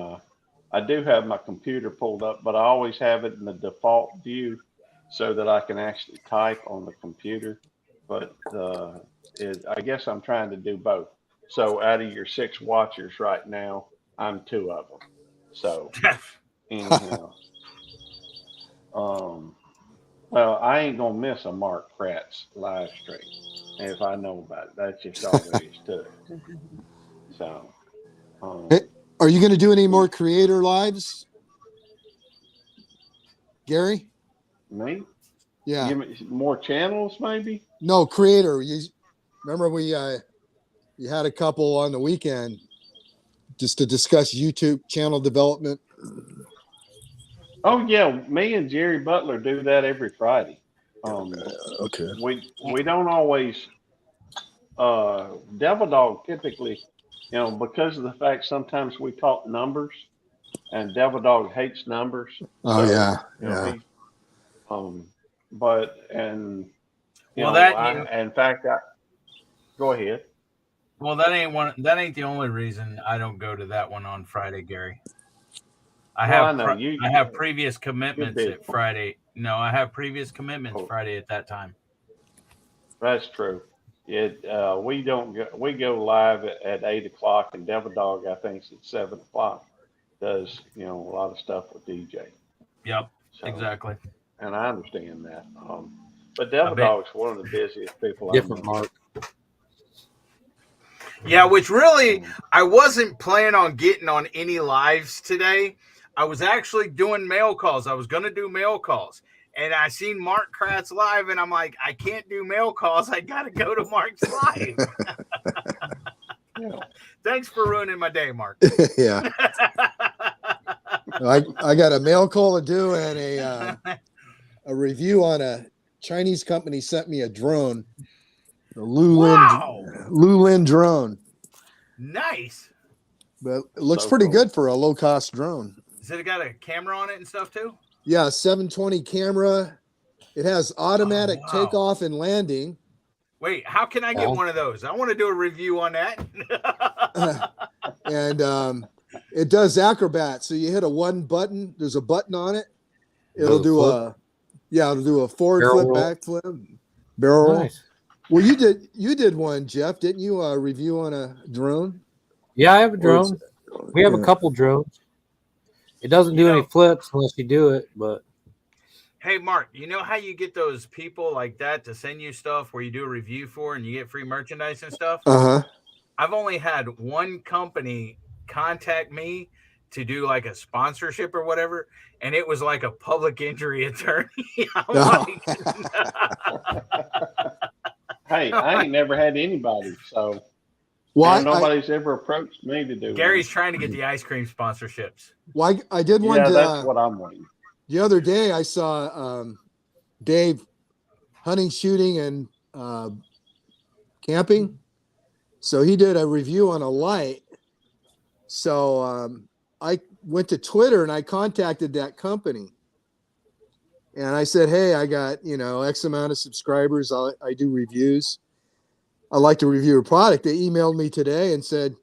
I do have my computer pulled up, but I always have it in the default view so that I can actually type on the computer. But I guess I'm trying to do both. So out of your 6 watchers right now, I'm 2 of them. So anyhow, well, I ain't gonna miss a Mark Kratz live stream if I know about it. That's just all there is to it. So, Hey, are you going to do any more creator lives, Gary? me? Yeah. Give me more channels, maybe? No, creator. Remember you had a couple on the weekend just to discuss YouTube channel development. Oh yeah, me and Jerry Butler do that every Friday. Okay. We don't always. Devil Dog typically, because of the fact sometimes we talk numbers, and Devil Dog hates numbers. Oh, yeah. He, but and you Well, know, in fact, go ahead. well, that ain't the only reason I don't go to that one on Friday, Gary. I know I have previous you're commitments busy. at Friday. No, I have previous commitments Oh, Friday at that time. that's true. We don't go, we go live at 8 o'clock, and Devil Dog I think is at 7 o'clock. Does a lot of stuff with DJ. Yep, So, exactly. and I understand that. But Devil bet. Dog's one of the busiest people I Different know. Mark. Yeah, which really, I wasn't planning on getting on any lives today. I was actually doing mail calls. I was going to do mail calls. And I seen Mark Kratz live, and I'm like, I can't do mail calls. I got to go to Mark's live. Yeah. Thanks for ruining my day, Mark. Yeah. I got a mail call to do and a review on a Chinese company sent me a drone, the Lulin drone. Nice. But it looks So pretty cool. good for a low cost drone. Has it got a camera on it and stuff too? Yeah, 720 camera. It has automatic wow. takeoff and landing. Wait, how can I get one of those? I want to do a review on that. And it does acrobat. So you hit a one button. There's a button on it. It'll Does it do flip? it'll do a forward Barrel flip, roll? back flip, barrel roll. Nice. Well, you did one, Jeff, didn't you? A review on a drone. Yeah, I have a drone. We have a couple drones. It doesn't do any flips unless you do it, but Hey, Mark, you know how you get those people like that to send you stuff where you do a review for and you get free merchandise and stuff? Uh-huh. I've only had one company contact me to do like a sponsorship or whatever, and it was like a public injury attorney. Hey, I ain't never had anybody, so nobody's ever approached me to do. Gary's trying to get the ice cream sponsorships. Well, I did one. Yeah, that's what I'm waiting. The other day, I saw Dave hunting, shooting, and camping. So he did a review on a light. So I went to Twitter and I contacted that company. And I said, hey, I got, X amount of subscribers. I do reviews. I'd like to review a product. They emailed me today and said,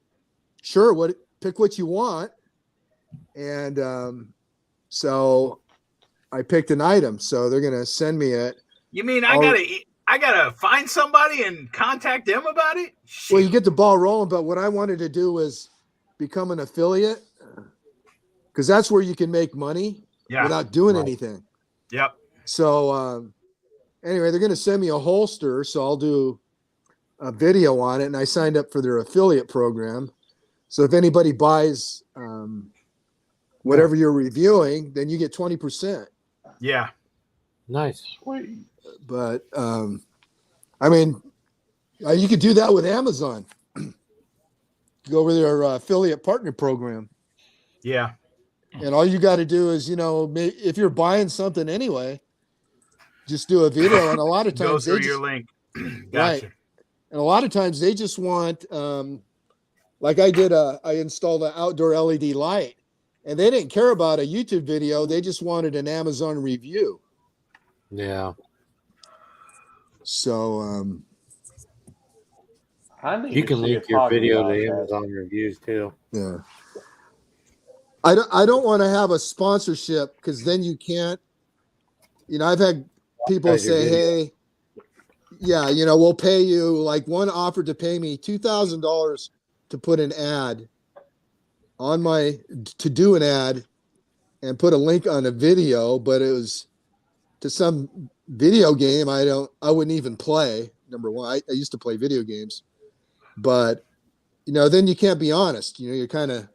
sure, pick what you want. And so I picked an item. So they're going to send me it. You mean I gotta find somebody and contact them about it? Shit. Well, you get the ball rolling, but what I wanted to do was become an affiliate, because that's where you can make money without doing anything. Yep. So anyway, they're going to send me a holster, so I'll do a video on it, and I signed up for their affiliate program. So if anybody buys whatever you're reviewing, then you get 20%. Yeah. Nice. Sweet. But I mean, you could do that with Amazon. Go over their affiliate partner program. Yeah. And all you got to do is, if you're buying something anyway, just do a video. And a lot of times go through your link. Gotcha. Right. And a lot of times they just want, like I installed an outdoor LED light, and they didn't care about a YouTube video. They just wanted an Amazon review. Yeah. So I need You to can see link if your video Haagen-Dazs to has- Amazon reviews too. yeah. I don't want to have a sponsorship, because then you can't, I've had people Guys, your say, video. hey, yeah, we'll pay you. Like one offered to pay me $2,000 to put an ad on to do an ad and put a link on a video, but it was to some video game I wouldn't even play. Number one, I used to play video games, but then you can't be honest. You're kind of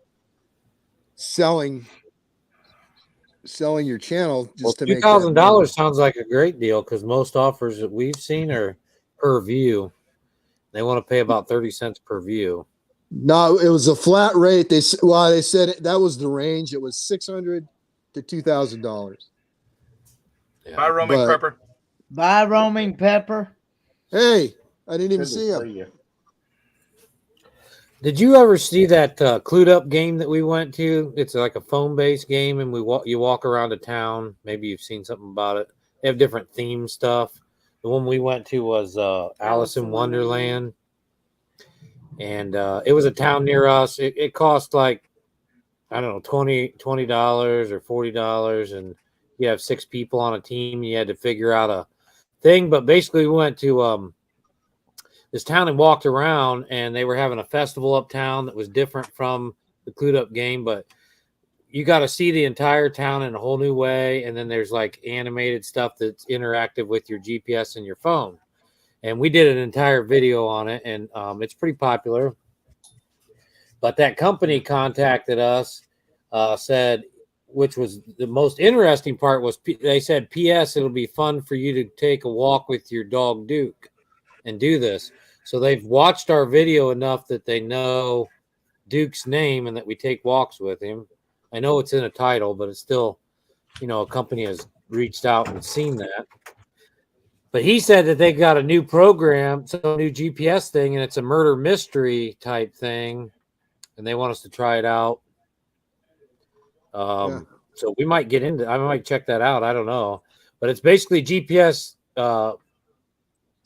selling your channel just to make that money. $2,000 sounds like a great deal, because most offers that we've seen are per view. They want to pay about 30 cents per view. No, it was a flat rate. They said that was the range. It was $600 to $2,000. Yeah. Bye, roaming But- pepper. Bye, roaming pepper. Hey, I didn't even Good to see him. you. Did you ever see that Clued Up game that we went to? It's like a phone-based game, and you walk around a town. Maybe you've seen something about it. They have different theme stuff. The one we went to was Alice in Wonderland, and it was a town near us. It cost like, I don't know, $20 or $40, and you have 6 people on a team. You had to figure out a thing, but basically we went to this town and walked around, and they were having a festival uptown that was different from the Clued Up game, but you got to see the entire town in a whole new way. And then there's like animated stuff that's interactive with your GPS and your phone. And we did an entire video on it, and it's pretty popular. But that company contacted us, said, which was the most interesting part was they said, P.S. it'll be fun for you to take a walk with your dog Duke and do this. So they've watched our video enough that they know Duke's name and that we take walks with him. I know it's in a title, but it's still, a company has reached out and seen that. But he said that they got a new program, some new GPS thing, and it's a murder mystery type thing, and they want us to try it out. So we might I might check that out. I don't know. But it's basically GPS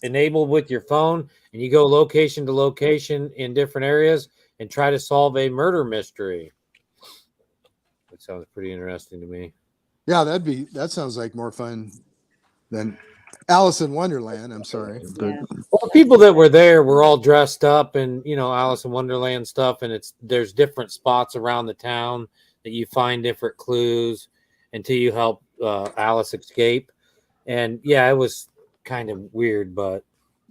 enabled with your phone, and you go location to location in different areas and try to solve a murder mystery. That sounds pretty interesting to me. Yeah, that sounds like more fun than Alice in Wonderland. I'm sorry. Yeah. Well, the people that were there were all dressed up and, Alice in Wonderland stuff, and there's different spots around the town that you find different clues until you help Alice escape. And yeah, it was kind of weird, but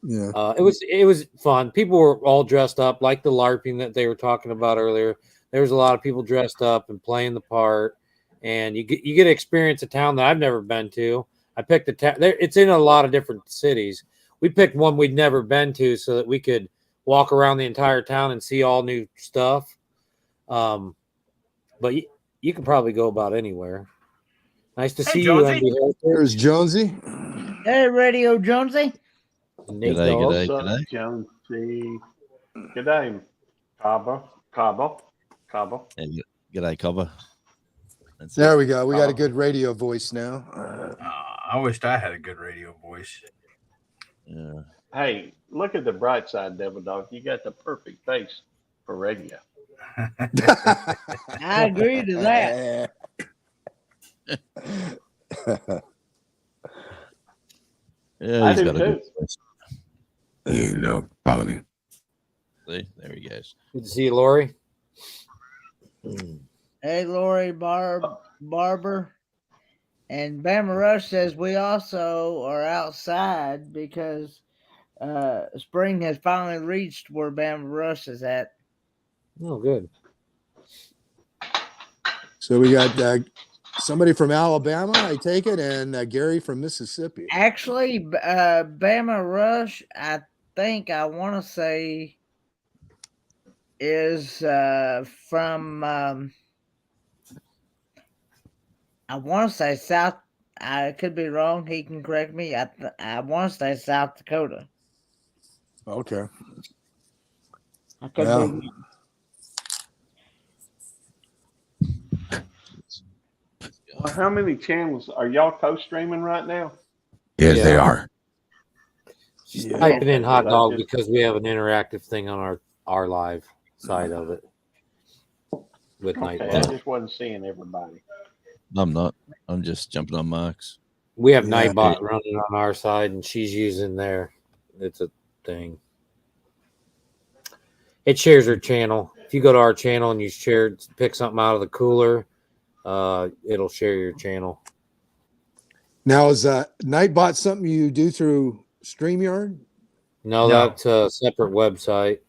Yeah. it was fun. People were all dressed up like the LARPing that they were talking about earlier. There was a lot of people dressed up and playing the part, and you get to experience a town that I've never been to. I picked a town. It's in a lot of different cities. We picked one we'd never been to so that we could walk around the entire town and see all new stuff. But you can probably go about anywhere. Nice to see you, Jonesy. MB. There's Jonesy. Hey, Radio Jonesy. Nate G'day, Dogg. g'day. What's up, Jonesy? Good day, Cabo. Yeah, g'day, Cobber. That's There it. we go. We got a good radio voice now. I wished I had a good radio voice. Yeah. Hey, look at the bright side, Devil Dog. You got the perfect face for radio. I agree to that. Yeah, I he's do got a good too. voice. You know, probably. See, there he goes. Good to see you, Lori. Hey, Lori Barber. And Bama Rush says we also are outside because spring has finally reached where Bama Rush is at. Oh, good. So we got somebody from Alabama, I take it, and Gary from Mississippi. Actually, Bama Rush, I think I want to say is from I want to say South. I could be wrong. He can correct me. I want to say South Dakota. Okay. I could Yeah. be wrong. Well, how many channels are y'all co-streaming right now? Yes, they Yeah. are. Just Yeah. typing in Okay, hot 'cause I dog just- because we have an interactive thing on our live side of it with Okay, I Nightbot. just wasn't seeing everybody. I'm not. I'm just jumping on Mark's. We have Yeah. Nightbot running on our side, and she's using their. It's a thing. It shares her channel. If you go to our channel and you pick something out of the cooler, it'll share your channel. Now, is Nightbot something you do through StreamYard? No, No. that's a separate website.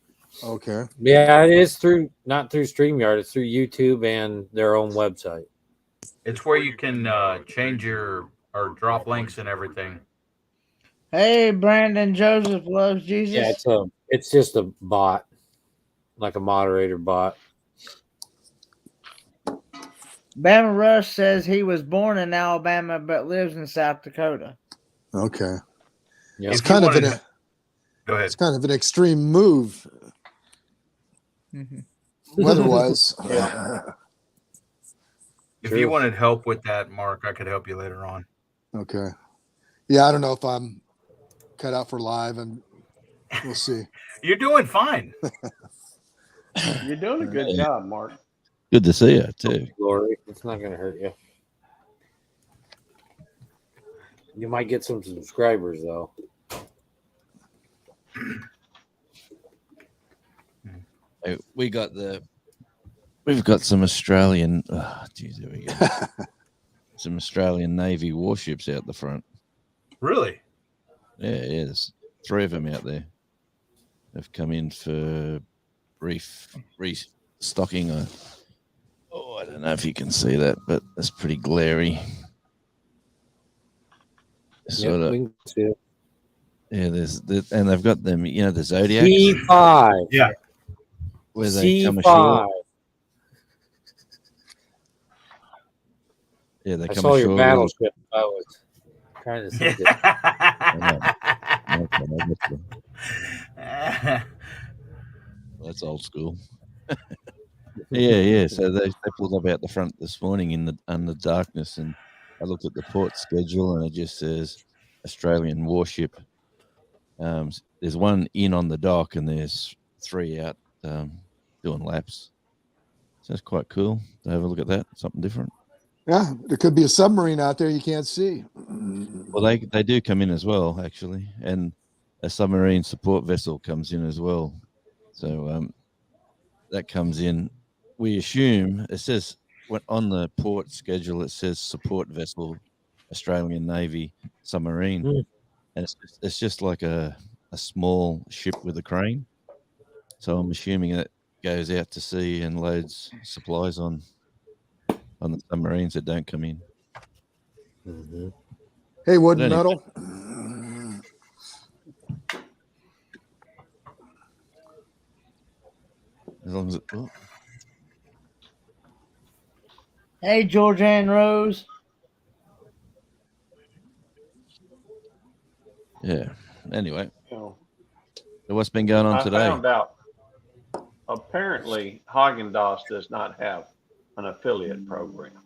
Okay. Yeah, it is not through StreamYard. It's through YouTube and their own website. It's where you can change or drop links and everything. Hey, Brandon Joseph loves Jesus. Yeah, it's just a bot, like a moderator bot. Bama Rush says he was born in Alabama but lives in South Dakota. Okay. Yep. It's If you kind of wanted- Go ahead. it's kind of an extreme move weather-wise. If True. you wanted help with that, Mark, I could help you later on. Okay. Yeah, I don't know if I'm cut out for live, and we'll see. You're doing fine. You're doing a good job, Mark. Good to see you too. Lori, it's not going to hurt you. You might get some subscribers though. Hey, we've got some Australian. Oh, geez, there we go. Some Australian Navy warships out the front. Really? Yeah, there's 3 of them out there. They've come in for restocking. I don't know if you can see that, but it's pretty glary. Sort of. We can see it. Yeah, and they've got them. You know, the Zodiacs. C5. Yeah. Where they come C5. ashore. Yeah, they I come saw ashore. your battleship. I was trying to see it. That's old school. Yeah. So they pulled up out the front this morning in the darkness, and I looked at the port schedule, and it just says Australian warship. There's one in on the dock, and there's 3 out doing laps. So it's quite cool to have a look at that. Something different. Yeah, there could be a submarine out there you can't see. Well, they do come in as well, actually, and a submarine support vessel comes in as well. So that comes in. We assume it says on the port schedule. It says support vessel, Australian Navy submarine, and it's just like a small ship with a crane. So I'm assuming it goes out to sea and loads supplies on the submarines that don't come in. Mm-hmm. Hey, wood and But metal. As long as it. Oh, Hey, Georgianne Rose. yeah. Anyway, You know, so what's been going on I today? found out apparently Haagen-Dazs does not have an affiliate program.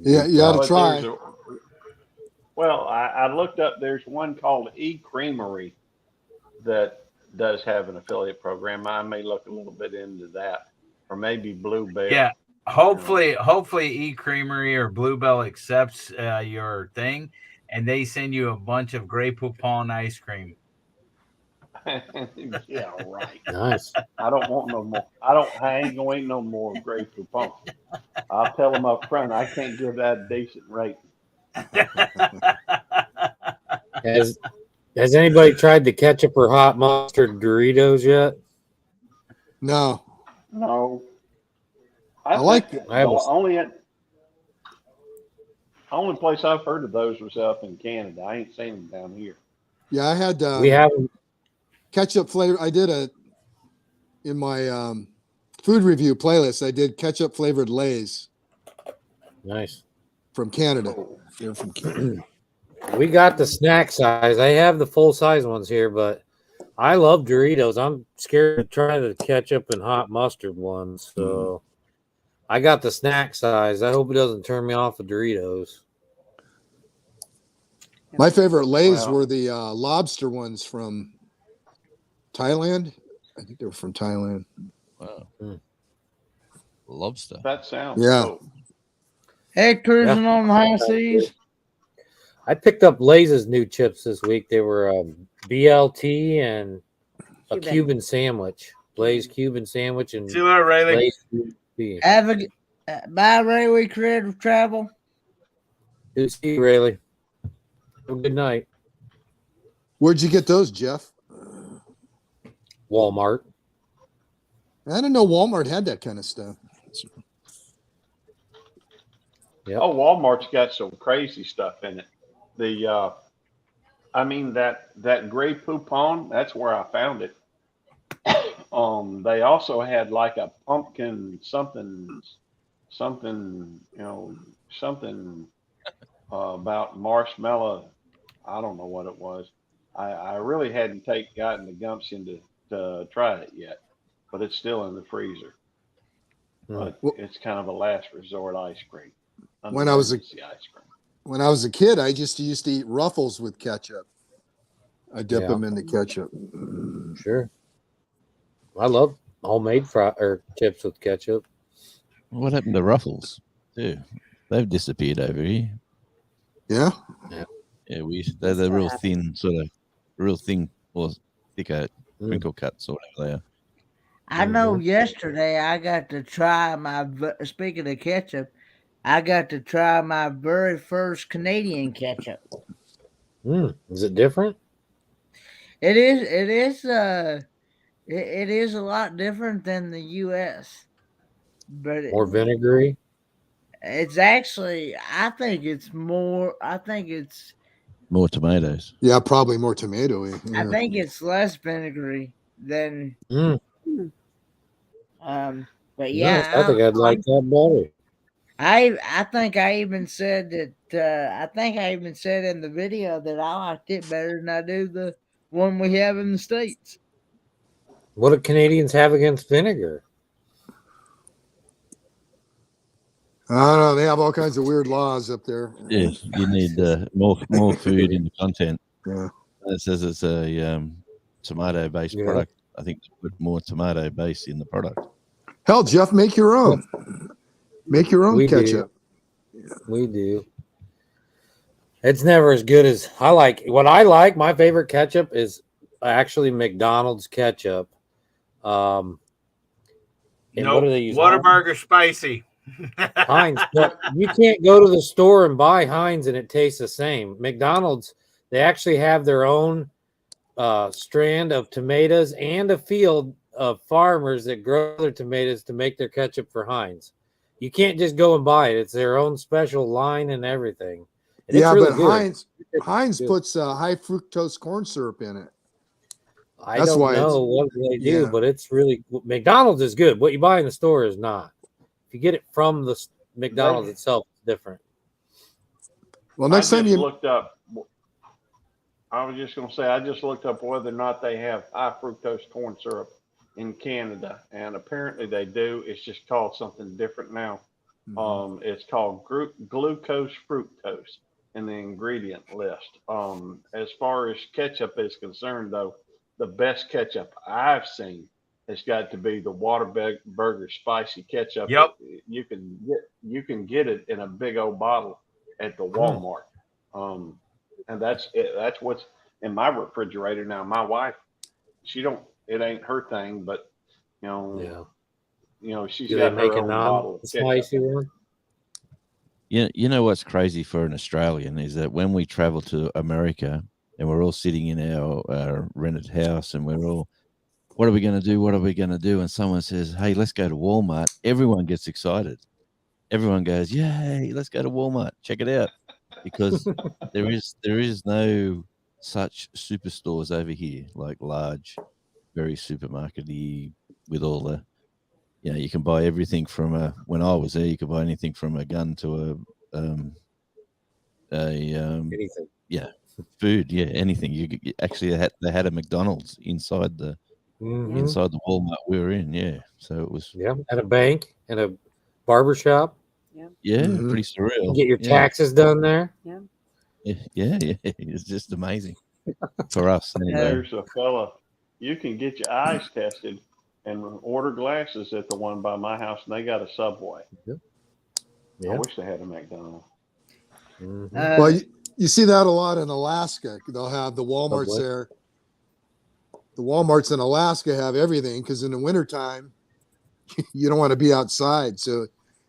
Yeah, you ought to But try. Well, I looked up. There's one called E Creamery that does have an affiliate program. I may look a little bit into that, or maybe Bluebell. Yeah. Hopefully, E Creamery or Bluebell accepts your thing, and they send you a bunch of Grey Poupon ice cream. Yeah, right. Nice. I don't want no more. I ain't gonna eat no more Grey Poupon. I'll tell them up front. I can't give that a decent rating. Has anybody tried the ketchup or hot mustard Doritos yet? No, No, I like think it. I have the a, only place I've heard of those was up in Canada. I ain't seen them down here. Yeah, I had we have ketchup flavor. I did in my food review playlist. I did ketchup flavored Lay's nice. from Canada. Oh, They're from Canada. We got the snack size. I have the full size ones here, but I love Doritos. I'm scared to try the ketchup and hot mustard ones. So I got the snack size. I hope it doesn't turn me off of Doritos. My favorite Lay's Well- were the lobster ones from Thailand. I think they were from Thailand. Wow. Mm. Lobster. that sounds Yeah. cool. Hey, cruising on the high seas. I picked up Lay's new chips this week. They were BLT and a Cuban sandwich. Lay's Cuban sandwich and See you later, Riley. Lay's. Bye, Ray. We creative travel. Good to see you, Rayleigh. Have a good night. Where'd you get those, Jeff? Walmart. I didn't know Walmart had that kind of stuff. Yep. Oh, Walmart's got some crazy stuff in it. That Grey Poupon, that's where I found it. They also had like a pumpkin something, about marshmallow. I don't know what it was. I really hadn't gotten the gumption to try it yet, but it's still in the freezer. But it's kind of a last resort ice cream. When I was Emergency ice cream. When I was a kid, I just used to eat Ruffles with ketchup. I dip them in the ketchup. Sure. I love homemade chips with ketchup. What happened to Ruffles? Too? They've disappeared over here. Yeah. Yeah. Yeah, they're the real thin, real thin or thicker crinkle cuts or whatever they are. I know yesterday I got to try speaking of ketchup, I got to try my very first Canadian ketchup. Is it different? It is a lot different than the US. But More vinegary? It's actually I think it's more Yeah, probably more tomatoey. Yeah. I think it's less vinegary than but yeah, I think I'd like that better. I think I even said that I think I even said in the video that I liked it better than I do the one we have in the States. What do Canadians have against vinegar? I don't know. They have all kinds of weird laws up there. Yeah, you need more food in the content. Yeah. It says it's a tomato-based product. I think to put more tomato base in the product. Hell, Jeff, make your own. Make your own ketchup. We do. It's never as good as I like. What I like, my favorite ketchup is actually McDonald's ketchup. And what do they use? Whataburger spicy. Heinz, but you can't go to the store and buy Heinz and it tastes the same. McDonald's, they actually have their own strand of tomatoes and a field of farmers that grow their tomatoes to make their ketchup for Heinz. You can't just go and buy it. It's their own special line and everything. And Yeah, really but good. Heinz puts high fructose corn syrup in it. I don't know what they do, but it's really McDonald's is good. What you buy in the store is not. If you get it from the McDonald's itself, it's different. Well, next time you looked up, I was just going to say, I just looked up whether or not they have high fructose corn syrup in Canada, and apparently they do. It's just called something different now. It's called glucose fructose. in the ingredient list. As far as ketchup is concerned, though, the best ketchup I've seen has got to be the Whataburger spicy ketchup. Yep. You can get it in a big old bottle at the Walmart, and that's it. That's what's in my refrigerator now. My wife, she don't. It ain't her thing, but you know, she's Do they got make her a own bottle of ketchup. non-spicy one? You know what's crazy for an Australian is that when we travel to America and we're all sitting in our rented house and we're all, what are we going to do? What are we going to do? And someone says, hey, let's go to Walmart. Everyone gets excited. Everyone goes, yay, let's go to Walmart. Check it out. Because there is no such superstores over here, like large, very supermarket-y with all the, you can buy everything from when I was there, you could buy anything from a gun to Anything. food, anything. Actually they had a McDonald's inside the Walmart we were in, so it was at a bank and a barber shop. pretty surreal. You get your taxes done there. It's just amazing for us anyway. There's a fella, you can get your eyes tested and order glasses at the one by my house, and they got a Subway. I wish they had a McDonald's. Well, you see that a lot in Alaska. They'll have the Walmarts there. The Walmarts in Alaska have everything because in the wintertime, you don't want to be outside. So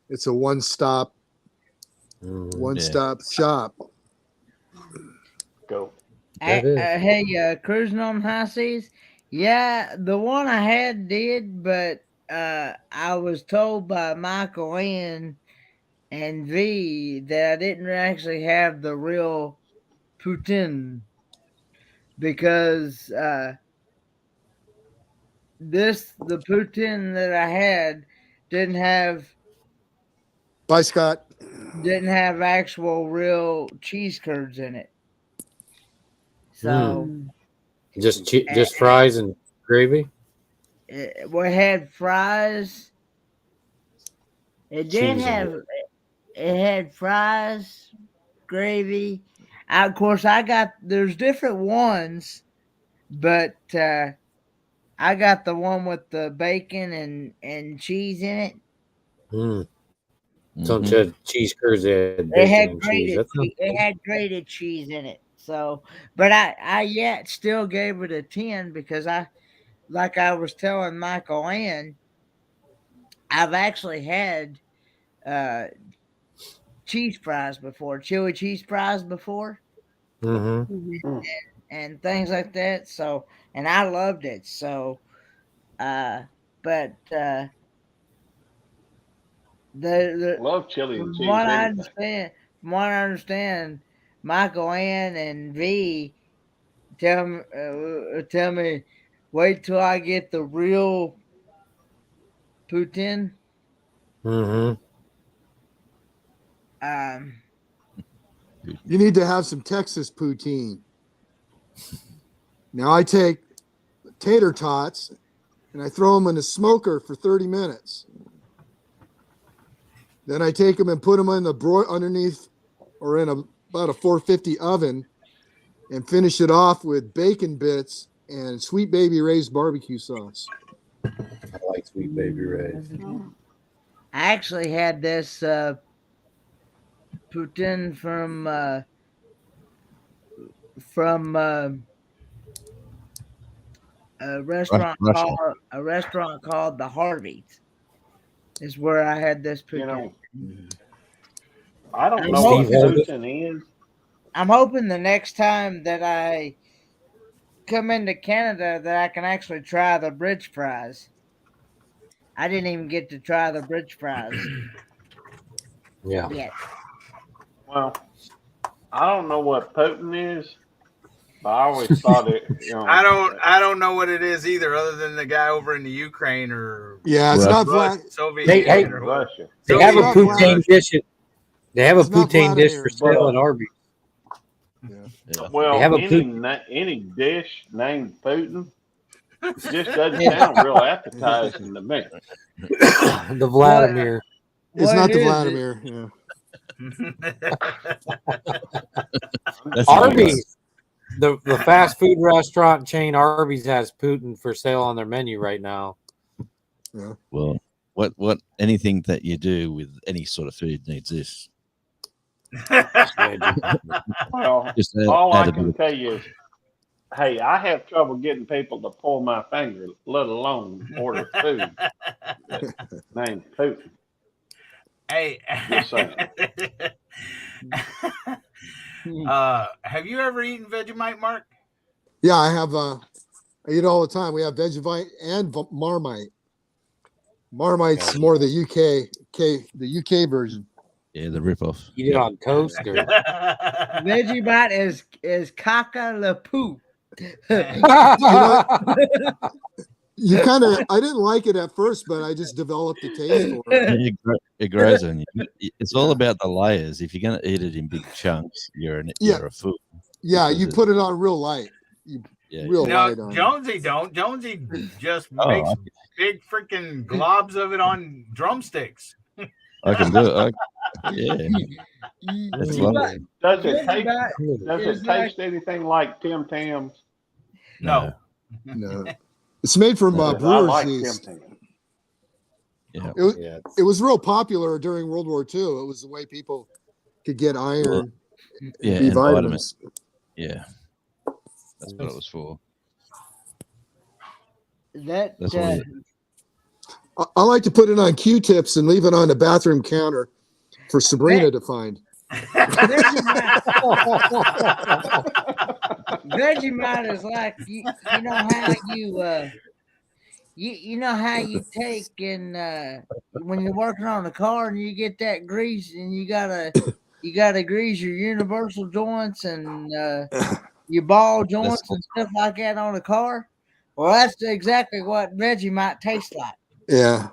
it's a one-stop shop. Go. Hey, cruising on high seas. Yeah, the one I had did, but I was told by Michael N and V that I didn't actually have the real poutine because the poutine that I had didn't have. Bye, Scott. Didn't have actual real cheese curds in it. So just fries and gravy. We had fries. It did have. It had fries, gravy. Of course, there's different ones, but I got the one with the bacon and cheese in it. Some cheese curds had They bacon had and cheese. grated cheese in it. So, but I yet still gave it a 10 because like I was telling Michael Ann, I've actually had cheese fries before, chili cheese fries before, and things like that. So, and I loved it. So, but love chili and cheese. From what I understand, Michael Ann and V tell me, wait till I get the real poutine. You need to have some Texas poutine. Now I take tater tots and I throw them in the smoker for 30 minutes. Then I take them and put them in the underneath or in about a 450 oven and finish it off with bacon bits and Sweet Baby Ray's barbecue sauce. I like Sweet Baby Ray's. I actually had this poutine from a restaurant called the Harvey's. Is where I had this poutine. I don't know what poutine is. I'm hoping the next time that I come into Canada that I can actually try the bridge fries. I didn't even get to try the bridge fries. Yet. Well, I don't know what poutine is, but I always thought it. I don't know what it is either, other than the guy over in the Ukraine or it's not Soviet Union or Russia. They have a poutine dish. They have a poutine dish for sale at Arby's. Well, any dish named Putin just doesn't sound real appetizing to me. The Vladimir. It's not the Vladimir. That's Arby's, the fast food restaurant chain Arby's has Putin for sale on their menu right now. Yeah. Well, what anything that you do with any sort of food needs this. Well, Just all I add a bit can of- tell you is, hey, I have trouble getting people to pull my finger, let alone order food named Putin. Hey, Just saying. have you ever eaten Vegemite, Mark? Yeah, I have. I eat all the time. We have Vegemite and Marmite. Marmite's more the UK version. Yeah, the ripoff. Eat it on toast or Vegemite is caca le poo. You kind of, I didn't like it at first, but I just developed a taste for it. It grows on you. It's all about the layers. If you're going to eat it in big chunks, you're a fool. Yeah, Because you put it on real light. Real No, light on. Jonesy don't. Jonesy just Oh, makes big freaking globs of it on drumsticks. I can do it. Yeah, it's lovely. Does it taste anything like Tim Tams? No. No, it's made from I brewer's like yeast. Tim Tams. Yeah, It was real popular during World War II. It was the way people could get iron, yeah, B and vitamins. yeah. That's what it was for. That That's what it, I like to put it on Q-tips and leave it on the bathroom counter for Sabrina to find. Vegemite is like you know how you know how you take and when you're working on a car and you get that grease and you gotta grease your universal joints and your ball joints and stuff like that on a car. Well, that's exactly what Vegemite tastes like. Yeah.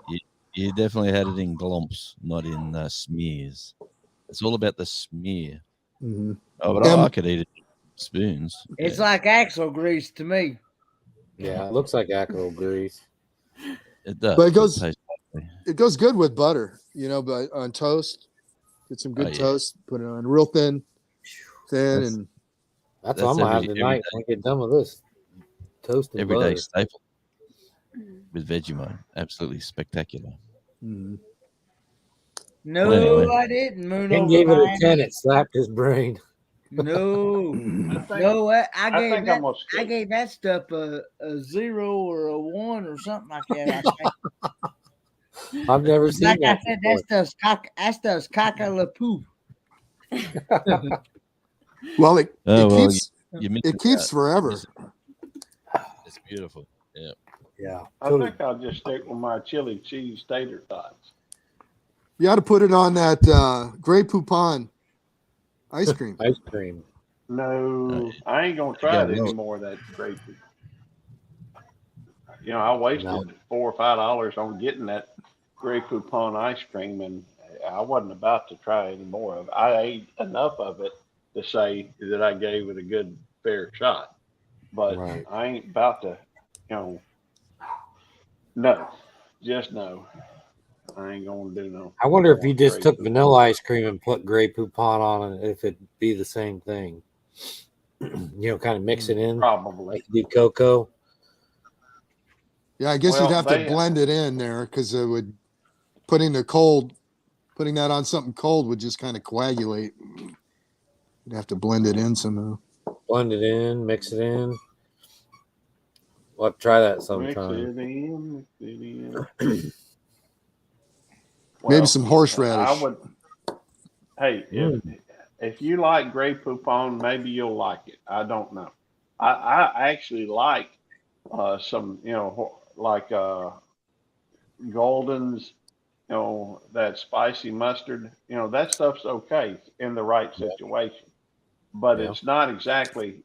you definitely had it in glomps, not in smears. It's all about the smear. Mm-hmm. Oh, but I could eat it in spoons. It's like axle grease to me. yeah, it looks like acro grease. It does. But it goes good with butter, but on toast. Get some good toast, put it on real thin, and that's what I'm gonna have tonight when I get done with this. Toast and everyday butter. staple with Vegemite. Absolutely spectacular. Mm-hmm. No, anyway. I didn't. Moon Ken over gave it a mine. 10. It slapped his brain. No, no, I gave that stuff a 0 or a 1 or something like that. I think. I've never seen Like that. I said, that stuff's caca le poo. Well, it you missed it keeps forever. It's beautiful. Yeah. Yeah. I think I'll just stick with my chili cheese tater tots. You ought to put it on that Grey Poupon ice cream. Ice cream. No, I ain't gonna try it anymore. That great. I wasted $4 or $5 on getting that Grey Poupon ice cream, and I wasn't about to try any more of it. I ate enough of it to say that I gave it a good fair shot, but I ain't about to, no, just no. I ain't gonna do no. I wonder if you just took vanilla ice cream and put Grey Poupon on it, if it'd be the same thing. Kind of mix it in. Probably. Like you do cocoa. Yeah, I guess you'd have to blend it in there because it would putting that on something cold would just kind of coagulate. You'd have to blend it in somehow. Blend it in, mix it in. We'll have to try that sometime. Mix it in. Maybe some horseradish. I would. Hey, if you like Grey Poupon, maybe you'll like it. I don't know. I actually like some, like Golden's, that spicy mustard. That stuff's okay in the right situation, but it's not exactly,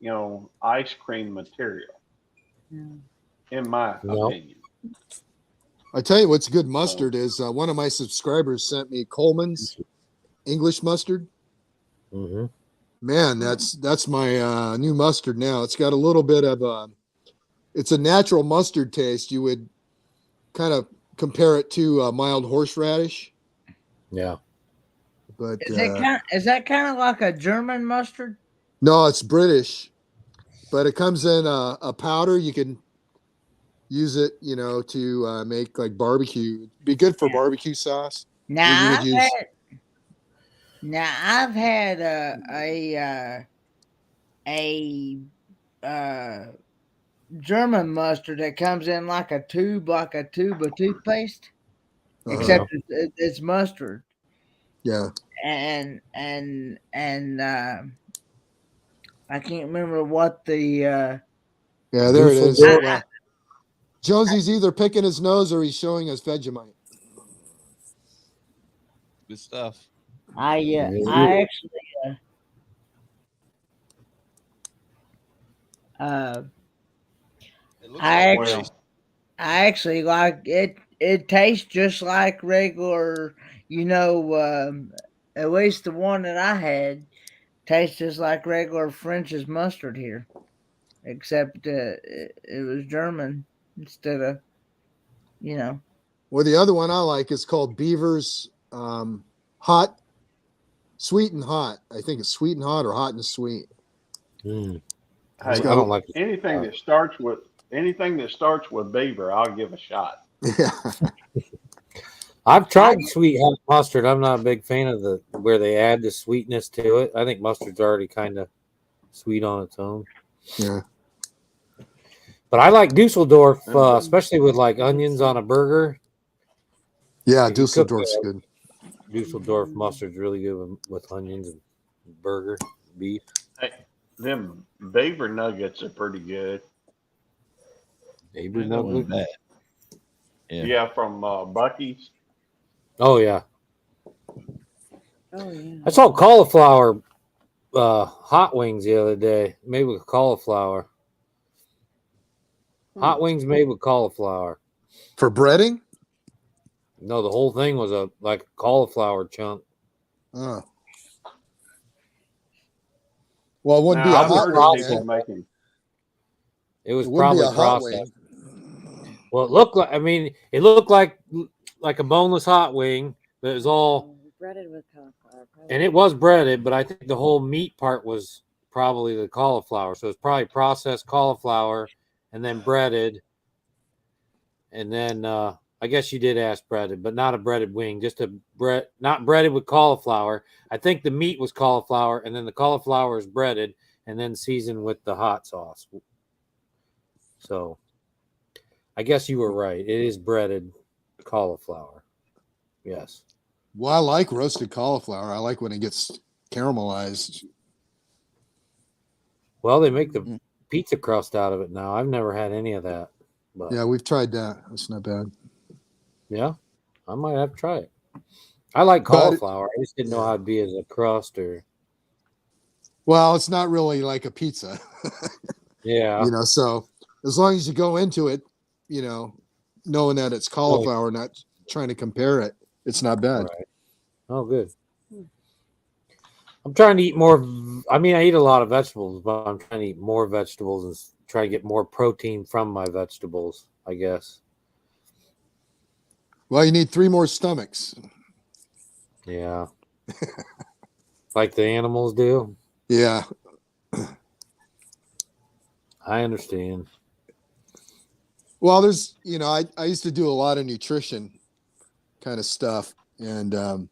ice cream material, in my opinion. I tell you what's good mustard is one of my subscribers sent me Coleman's English mustard. Mm-hmm. Man, that's my new mustard now. It's got a little bit of it's a natural mustard taste. You would kind of compare it to mild horseradish. Yeah. But Is that kind of like a German mustard? no, it's British, but it comes in a powder. You can use it, to make like barbecue. Be good for barbecue sauce. You would use. I've had a German mustard that comes in like a tube of toothpaste, except it's mustard. Yeah. And I can't remember what the Yeah, there it is. Well, Jonesy's either picking his nose or he's showing us Vegemite. Good stuff. I actually like it. It tastes just like regular, at least the one that I had tastes just like regular French's mustard here, except it was German instead of, Well, the other one I like is called Beaver's Hot, Sweet and Hot. I think it's Sweet and Hot or Hot and Sweet. Hey, I don't like anything that starts with beaver. I'll give a shot. Yeah. I've tried sweet hot mustard. I'm not a big fan of where they add the sweetness to it. I think mustard's already kind of sweet on its own. Yeah. But I like Dusseldorf, especially with like onions on a burger. Yeah, Dusseldorf's good. Dusseldorf mustard's really good with onions and burger, beef. Hey, them beaver nuggets are pretty good. Beaver That wasn't nuggets. bad. Yeah. Yeah, from Bucky's. Oh yeah. Oh yeah. I saw cauliflower hot wings the other day, made with cauliflower. Hot wings made with cauliflower. For breading? No, the whole thing was like a cauliflower chunk. Oh. Well, it wouldn't be a I've hot heard wing. of people making. It was It wouldn't be probably a hot processed. wing. Well, it looked like. I mean, it looked like a boneless hot wing, but it was all Breaded with cauliflower. and it was breaded. But I think the whole meat part was probably the cauliflower. So it's probably processed cauliflower and then breaded, and then I guess you did ask breaded, but not a breaded wing, just not breaded with cauliflower. I think the meat was cauliflower, and then the cauliflower is breaded and then seasoned with the hot sauce. So I guess you were right. It is breaded cauliflower. Yes. Well, I like roasted cauliflower. I like when it gets caramelized. Well, they make the pizza crust out of it now. I've never had any of that. But Yeah, we've tried that. That's not bad. yeah, I might have to try it. I like cauliflower. I just didn't know how it'd be as a crust or. Well, it's not really like a pizza. Yeah. So as long as you go into it, knowing that it's cauliflower, not trying to compare it, it's not bad. Right. Oh, good. I'm trying to eat more. I mean, I eat a lot of vegetables, but I'm trying to eat more vegetables and try to get more protein from my vegetables, I guess. Well, you need 3 more stomachs. Yeah. Like the animals do. Yeah. I understand. Well, there's, I used to do a lot of nutrition kind of stuff. And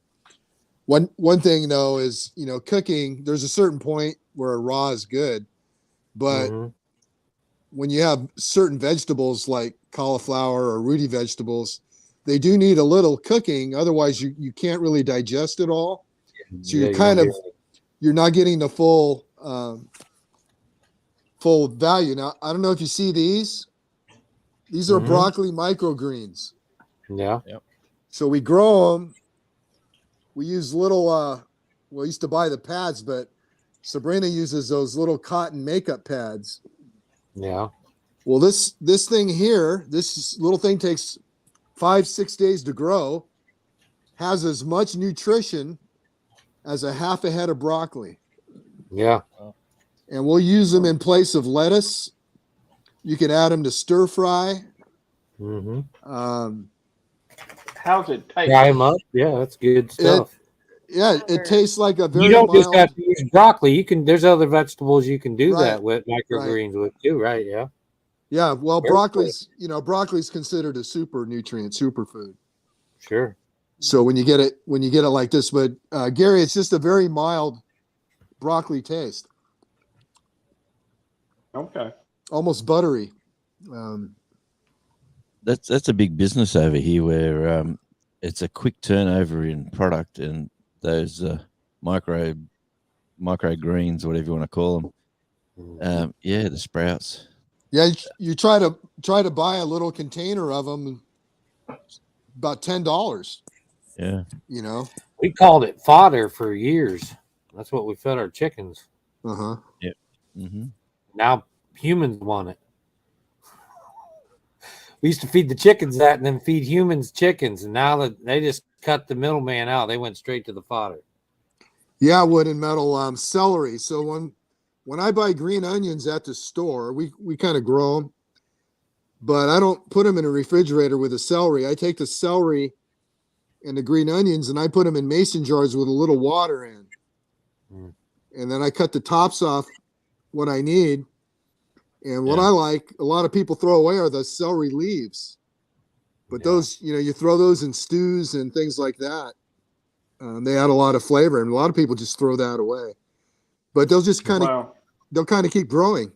one thing, though, is, cooking, there's a certain point where raw is good. But when you have certain vegetables like cauliflower or rooty vegetables, they do need a little cooking. Otherwise, you can't really digest it all. So you're not getting the full value. Now, I don't know if you see these. These are broccoli microgreens. Yeah. Yep. So we grow them. We use little, we used to buy the pads, but Sabrina uses those little cotton makeup pads. Yeah. Well, this thing here, this little thing takes 5-6 days to grow, has as much nutrition as a half a head of broccoli. Yeah. And we'll use them in place of lettuce. You can add them to stir fry. How's it taste? Fry them up. Yeah, that's good stuff. Yeah, it tastes like a very You don't just mild. have to use broccoli. You can. There's other vegetables you can do Right. that with microgreens with too, right? Yeah. Yeah, well, Very broccoli's considered a super nutrient, superfood. Sure. So when you get it like this, but Gary, it's just a very mild broccoli taste, Okay. almost buttery. That's a big business over here where it's a quick turnover in product, and those micro greens, whatever you want to call them. Yeah, the sprouts. Yeah, you try to buy a little container of them, about $10. Yeah. You know. We called it fodder for years. That's what we fed our chickens. Uh-huh. Yep. Mm-hmm. Now humans want it. We used to feed the chickens that and then feed humans chickens. And now that they just cut the middleman out, they went straight to the fodder. Yeah, wood and metal. Celery. So when I buy green onions at the store, we kind of grow them, but I don't put them in a refrigerator with the celery. I take the celery and the green onions and I put them in mason jars with a little water in. And then I cut the tops off what I need. And what I like, a lot of people throw away are the celery leaves. But those, you throw those in stews and things like that. They add a lot of flavor, and a lot of people just throw that away. But they'll just kind of keep growing.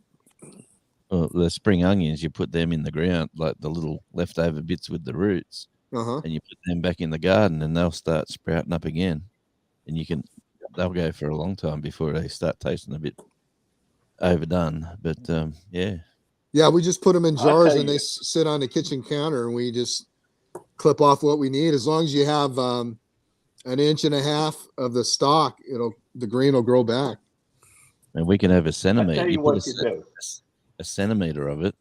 Well, the spring onions, you put them in the ground, like the little leftover bits with the roots, and you put them back in the garden, and they'll start sprouting up again. And they'll go for a long time before they start tasting a bit overdone. But yeah, we just put them in jars and they sit on the kitchen counter, and we just clip off what we need. As long as you have an inch and a half of the stalk, the green will grow back. And we can have a centimeter. I tell you what you do. A centimeter of it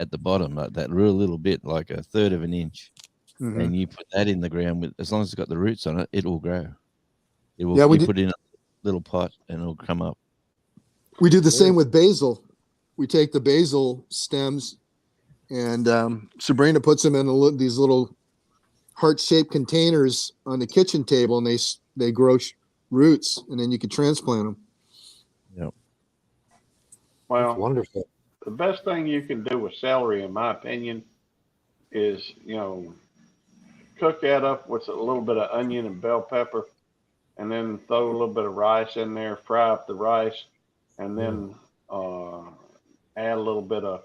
at the bottom, like that real little bit, like a third of an inch, and you put that in the ground with. As long as it's got the roots on it, it will grow. It will. You put it in a little pot, and it'll come up. We do the same with basil. We take the basil stems, and Sabrina puts them in these little heart-shaped containers on the kitchen table, and they grow roots, and then you can transplant them. Yep. Well, that's wonderful. The best thing you can do with celery, in my opinion, is cook that up with a little bit of onion and bell pepper, and then throw a little bit of rice in there, fry up the rice, and then add a little bit of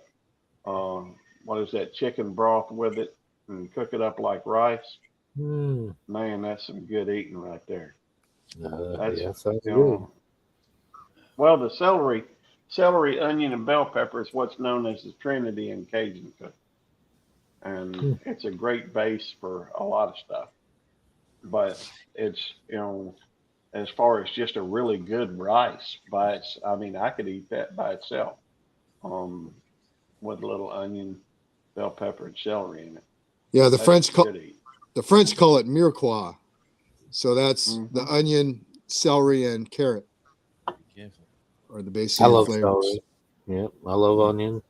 chicken broth with it, and cook it up like rice. Man, that's some good eating right there. Sounds good. Well, the celery, onion, and bell pepper is what's known as the Trinity in Cajun cooking, and it's a great base for a lot of stuff. But it's as far as just a really good rice I could eat that by itself, with a little onion, bell pepper, and celery in it. Yeah, the French call it mirepoix. So that's the onion, celery, and carrot. Or the basic flavors. Celery. Yep, I love onion,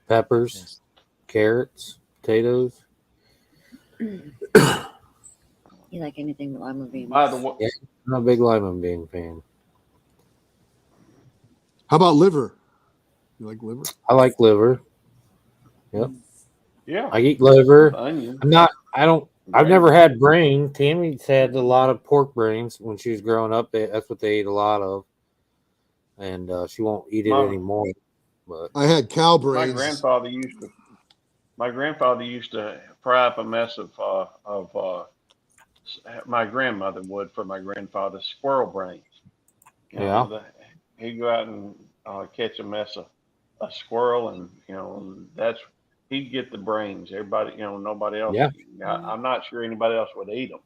peppers, carrots, potatoes. You like anything with lima beans? By the way, yeah, I'm a big lima bean fan. How about liver? You like liver? I like liver. Yep. Yeah. I eat liver. Onion. I've never had brain. Tammy's had a lot of pork brains when she was growing up. That's what they ate a lot of. And she won't eat it anymore. But I had cow brains. My grandfather used to fry up a mess of my grandmother would for my grandfather squirrel brains. He'd go out and catch a mess of a squirrel, and he'd get the brains. Everybody, nobody else. Yeah. I'm not sure anybody else would eat them.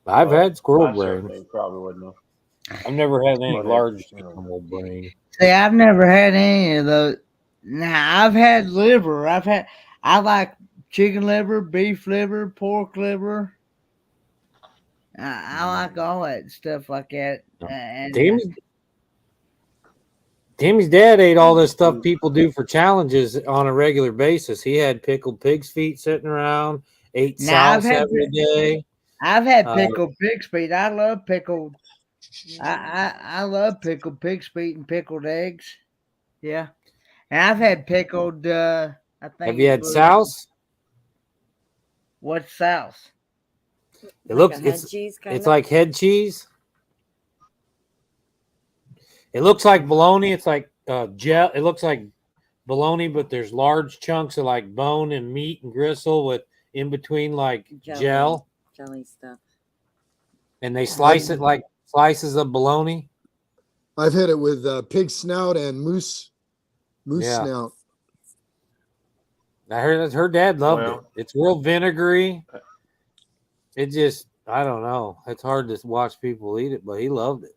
I've had squirrel brains. Probably wouldn't have. I've never had any large animal brain. See, I've never had any of those. Now, I've had liver. I like chicken liver, beef liver, pork liver. I like all that stuff like that. Tammy's dad ate all this stuff people do for challenges on a regular basis. He had pickled pig's feet sitting around, ate sauce every day. I've had Uh, pickled pig's feet. I love pickled. I love pickled pig's feet and pickled eggs. Yeah, and I've had pickled. I think have you it had was souse? what's sauce? It Like looks a head cheese kind it's of. like head cheese. It looks like bologna. It's like gel. It looks like bologna, but there's large chunks of like bone and meat and gristle with in between like gel, jelly stuff. and they slice it like slices of bologna. I've had it with pig snout and moose Yeah. snout. I heard her dad loved it. Well, It's real vinegary. It just I don't know. It's hard to watch people eat it, but he loved it.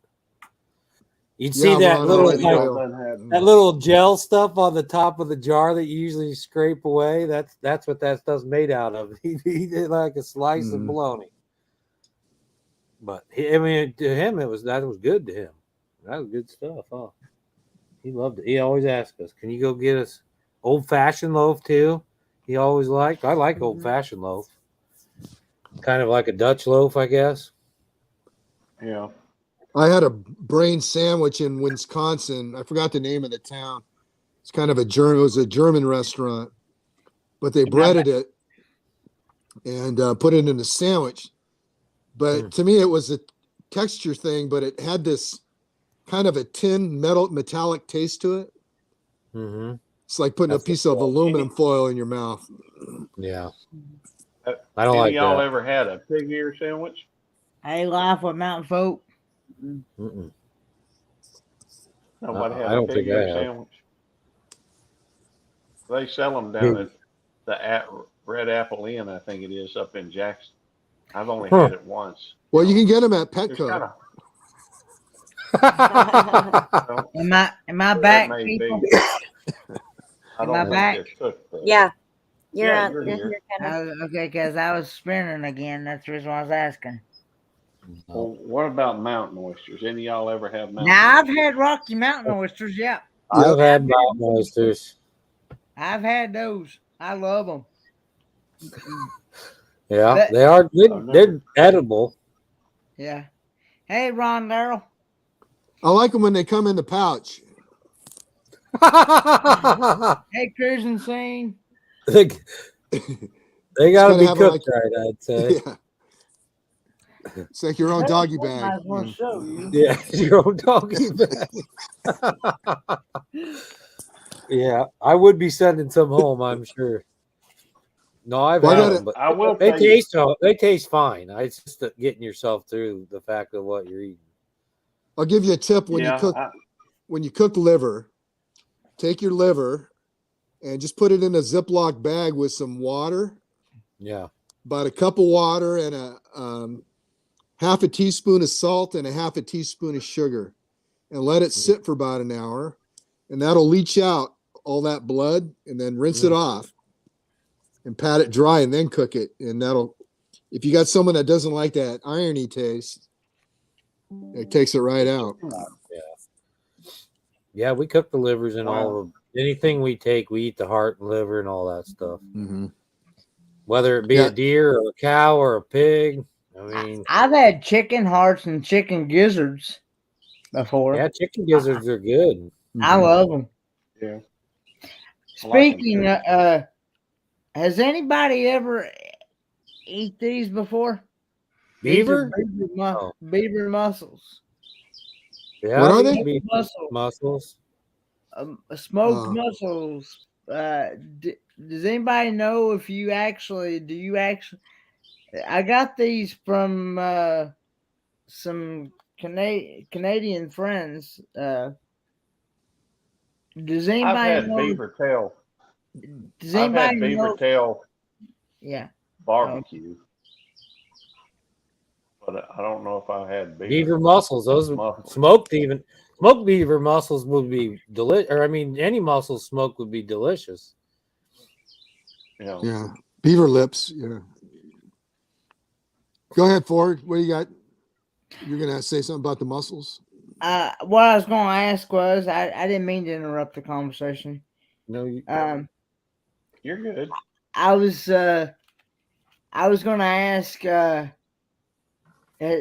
You'd see Yeah, that Ron, I little like like oil. doesn't have that little gel stuff on the top of the jar that you usually scrape away. That's what that stuff's made out of. He eat it like a slice of Mhm. bologna. But I mean, to him, that was good to him. That was good stuff, huh? He loved it. He always asked us, "Can you go get us old fashioned loaf too?" He always liked. I like old fashioned loaf, kind of like a Dutch loaf, I guess. Yeah. I had a brain sandwich in Wisconsin. I forgot the name of the town. It's kind of it was a German restaurant, but they breaded it and put it in a sandwich. But to me, it was a texture thing, but it had this kind of a tin metallic taste to it. Mm-hmm. It's like putting That's a piece of aluminum foil in your mouth. Yeah, Uh, I don't Any like of y'all that. ever had a pig ear sandwich? I laugh with Mountain Folk. Mm-mm. Nobody I had a don't pig think I ear have. sandwich. They sell them down Pig. at the Red Apple Inn, I think it is, up in Jackson. I've only Huh. had it once. Well, you can get them at It's kind Petco. of, well, Am I that back, may people? be. I Am I don't back? think it's cooked. Though. Yeah, you're Yeah, on. you're You're here. here, kind of. Okay, because I was spinning again. That's the reason why I was asking. Well, what about mountain oysters? Any of y'all ever have mountain Now I've oysters? had Rocky Mountain oysters. Yeah, I've had mountain oysters. I've had those. I love them. Yeah, But they are good. I've They're never. edible. yeah. Hey, Ron Darrell. I like them when they come in the pouch. Hey, cruising scene. they Just got to gotta be have it cooked like, right, I'd say. yeah. It's like your own doggy bag. Might as well Yeah. show you. Yeah, your own doggy bag. Yeah, I would be sending some home, I'm sure. No, I've Well, I had got them, it. but I will they tell you. taste fine. It's just getting yourself through the fact of what you're eating. I'll give you a tip when Yeah, you cook liver. Take your liver and just put it in a Ziploc bag with some water, Yeah. about a cup of water and a half a teaspoon of salt and a half a teaspoon of sugar, and let it sit for about an hour, and that'll leach out all that blood, and then rinse it off and pat it dry and then cook it. And if you got someone that doesn't like that irony taste, it takes it right out. Yeah, we cook the livers and all Wow. of anything we take, we eat the heart and liver and all that stuff. Mm-hmm. Whether it be Yeah. a deer or a cow or a pig. I mean, I've had chicken hearts and chicken gizzards before. yeah, chicken gizzards are good. I love them. yeah. I like 'em Speaking, too. has anybody ever eat these before? These are Beaver? Oh. beaver mussels. Yeah, What are I've they? eaten beaver Mussels. mussels. Smoked mussels. Does anybody know if you actually I got these from some Canadian friends. Does I've anybody had know? beaver tail. Does I've had anybody beaver know? tail Yeah. barbecue, but I don't know if I had Beaver mussels. Those mussels. smoked beaver mussels would be delicious. Or I mean, any mussel smoked would be delicious. You know. Yeah. Beaver lips. Yeah. Go ahead, Ford. What do you got? You're gonna say something about the mussels? What I was going to ask was I didn't mean to interrupt the conversation. No, You're good. I was going to ask Uh,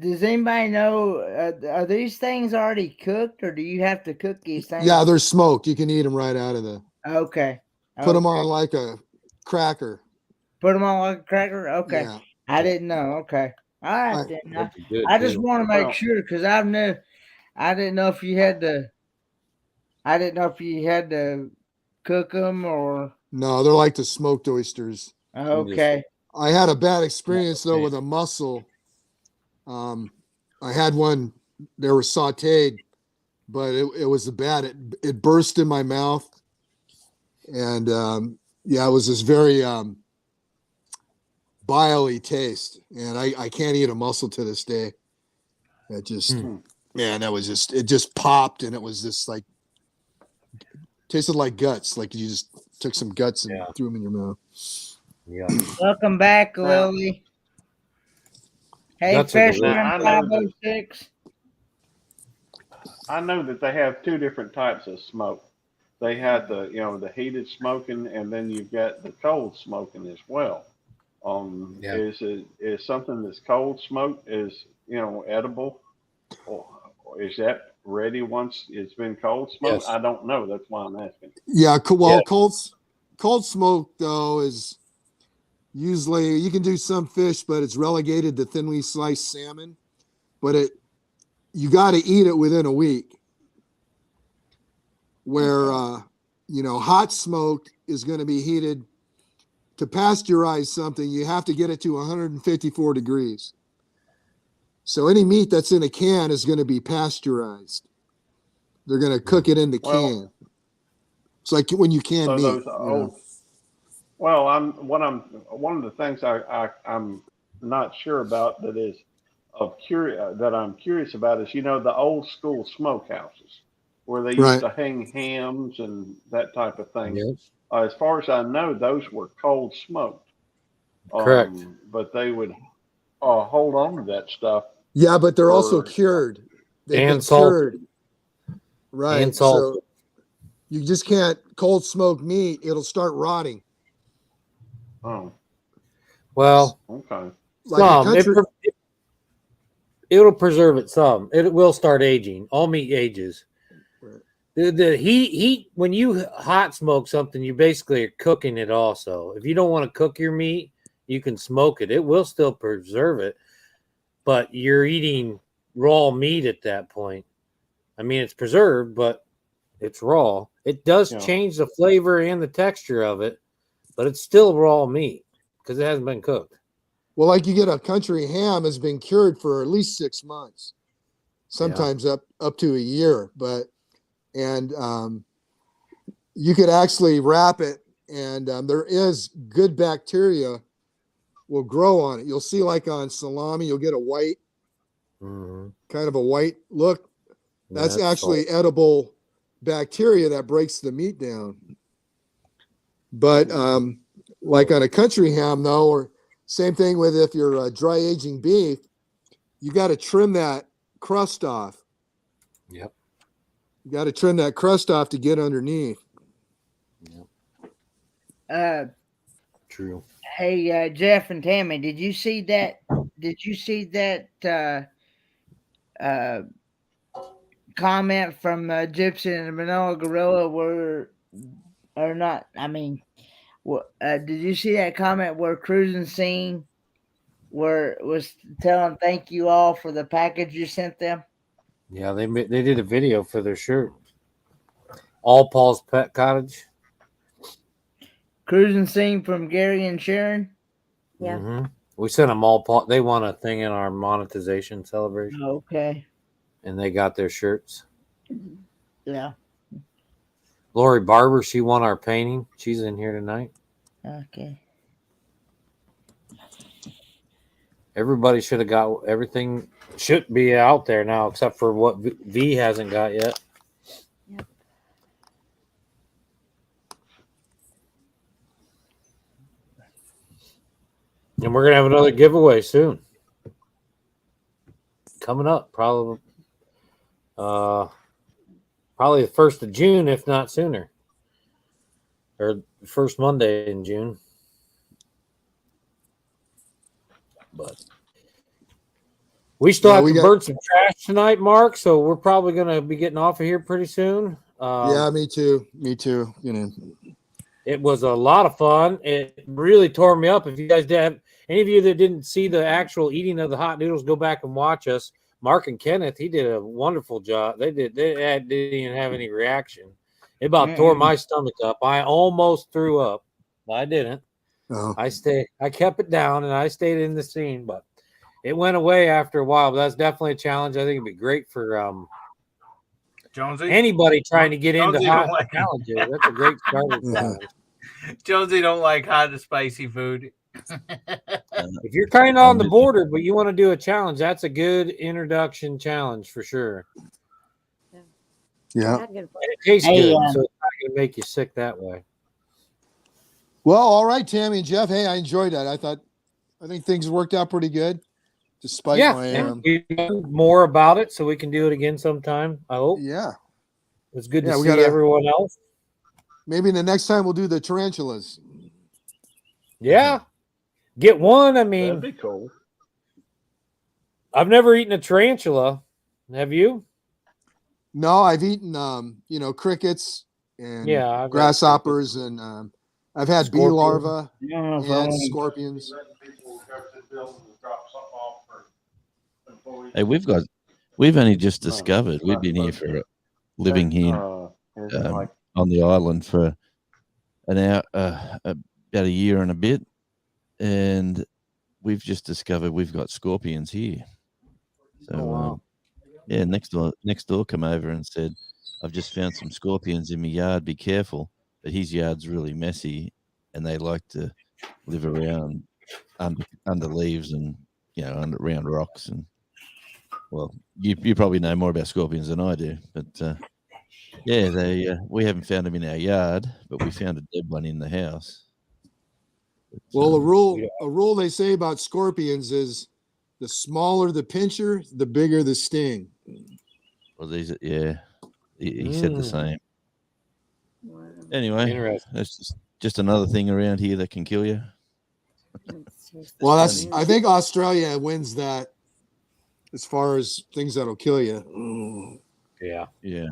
does anybody know? Are these things already cooked, or do you have to cook these things? Yeah, they're smoked. You can eat them right out of the. Okay. Put them on like a cracker. Put them on like a cracker. Okay. Yeah. I didn't know. Okay. All right Right. then. That'd be good, I just too. want to make Well, sure because I didn't know if you had to. I didn't know if you had to cook them or. No, they're like the smoked oysters. Okay. I had a bad experience though with a mussel. I had one. They were sautéed, but it was bad. It burst in my mouth, and yeah, it was this very bile-y taste, and I can't eat a mussel to this day. It just, man, that was just it just popped, and it was just like tasted like guts, like you just took some guts and threw them in your mouth. Yeah. Welcome back, Now- Lily. Hey, Guts are delicious. Fisherman Now, I know that- 506. I know that they have two different types of smoke. They have the heated smoking, and then you've got the cold smoking as well. Yeah. Is something that's cold smoked is edible, or is that ready once it's been cold smoked? Yes. I don't know. That's why I'm asking. Yeah, well, Yeah. cold smoke though is usually you can do some fish, but it's relegated to thinly sliced salmon. But you got to eat it within a week. Where hot smoked is going to be heated. To pasteurize something, you have to get it to 154 degrees. So any meat that's in a can is going to be pasteurized. They're going to cook it in the Well, can. It's like when you can So meat. those old. Well, one of the things I'm not sure about that I'm curious about is the old school smokehouses where they used to hang hams and that type of thing. Yep. As far as I know, those were cold smoked. Correct. But they would hold on to that stuff. Yeah, but they're also for- cured. They've And been salted. cured. Right. And So salted. you just can't cold smoke meat. It'll start rotting. Oh, Well, okay. Like a some. country. It'll preserve it some. It will start aging. All meat ages. The heat when you hot smoke something, you basically are cooking it also. If you don't want to cook your meat, you can smoke it. It will still preserve it, but you're eating raw meat at that point. I mean, it's preserved, but it's raw. It does change the flavor and the texture of it, but it's still raw meat because it hasn't been cooked. Well, like you get a country ham has been cured for at least 6 months, sometimes up to a year. And you could actually wrap it, and there is good bacteria will grow on it. You'll see, like on salami, you'll get a white, kind of a white look. That's actually edible bacteria that breaks the meat down. But like on a country ham, though, or same thing with if you're dry aging beef, you got to trim that crust off. Yep. You got to trim that crust off to get underneath. True. Hey, Jeff and Tammy, did you see that? Did you see that comment from Gypsy and the Manila Gorilla? Or not? I mean, did you see that comment where Cruising Scene was telling thank you all for the package you sent them? Yeah, they did a video for their shirt. All Paul's Pet Cottage. Cruising Scene from Gary and Sharon. Yeah. Mm-hmm. We sent them all. Paul. They won a thing in our monetization celebration. Okay. And they got their shirts. Yeah. Lori Barber, she won our painting. She's in here tonight. Okay. Everybody should have got everything. Should be out there now, except for what V hasn't got yet. Yep. And we're gonna have another giveaway soon. Coming up, probably the 1st of June, if not sooner, or first Monday in June. But We still Yeah, have we to got- burn some trash tonight, Mark. So we're probably going to be getting off of here pretty soon. Yeah, me too. Me too. You know. It was a lot of fun. It really tore me up. If you guys did, any of you that didn't see the actual eating of the hot noodles, go back and watch us. Mark and Kenneth, he did a wonderful job. They didn't even have any reaction. It about tore my stomach up. I almost threw up. I didn't. Oh. I kept it down and I stayed in the scene, but it went away after a while. But that's definitely a challenge. I think it'd be great for Jonesy, anybody trying to get into Jonesy hot don't like it. challenges. That's a great starter challenge. Jonesy don't like hot and spicy food. If you're kind of on the border, but you want to do a challenge, that's a good introduction challenge for sure. Yeah. And it tastes good, so it's not going to make you sick that way. Well, all right, Tammy and Jeff. Hey, I enjoyed that. I think things worked out pretty good, despite my. And we learned more about it, so we can do it again sometime. I hope. Yeah. It's good to we see gotta- everyone else. Maybe the next time we'll do the tarantulas. Yeah. Get one. I That'd mean, be cool. I've never eaten a tarantula. Have you? No, I've eaten crickets and Yeah, I've had grasshoppers, and I've had bee Scorpion. larvae Yeah, if I and wanna- scorpions. Hey, we've only just discovered. We've been here for living here on the island for an hour, about a year and a bit, and we've just discovered we've got scorpions here. So, yeah, next door come over and said, "I've just found some scorpions in my yard. Be careful." But his yard's really messy, and they like to live around under leaves and around rocks. And well, you probably know more about scorpions than I do, but yeah, we haven't found them in our yard, but we found a dead one in the house. But, Well, a rule they say about scorpions is the smaller the pincher, the bigger the sting. well, he said the same. Anyway, Interesting. that's just another thing around here that can kill you. Well, I think Australia wins that as far as things that'll kill you. Yeah. Yeah.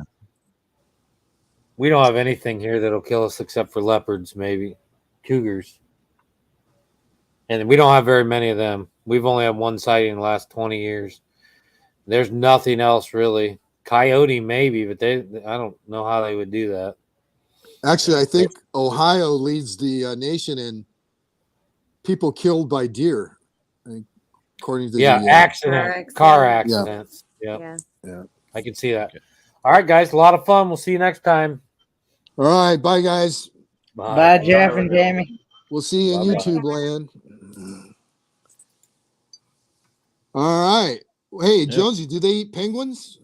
We don't have anything here that'll kill us except for leopards, maybe cougars. And we don't have very many of them. We've only had one sighting in the last 20 years. There's nothing else really. Coyote maybe, but I don't know how they would do that. Actually, I think Ohio leads the nation in people killed by deer, according to car accidents. Yeah. I can see that. All right, guys, a lot of fun. We'll see you next time. All right, bye guys. Bye, Jeff and Tammy. We'll see you in Bye-bye. YouTube land. All right. Hey, Jonesy, do they eat penguins?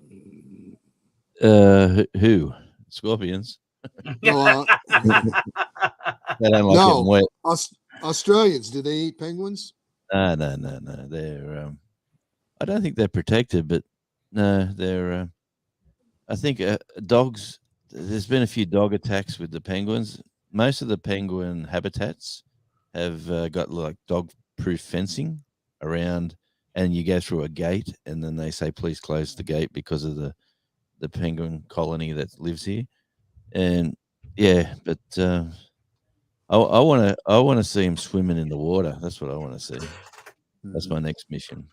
Who? Scorpions? No, They don't like them wet. Australians, do they eat penguins? No. They're I don't think they're protected, but no, they're I think dogs. There's been a few dog attacks with the penguins. Most of the penguin habitats have got like dog-proof fencing around, and you go through a gate, and then they say, "Please close the gate," because of the penguin colony that lives here. And yeah, but I want to see them swimming in the water. That's what I want to see. That's my next mission.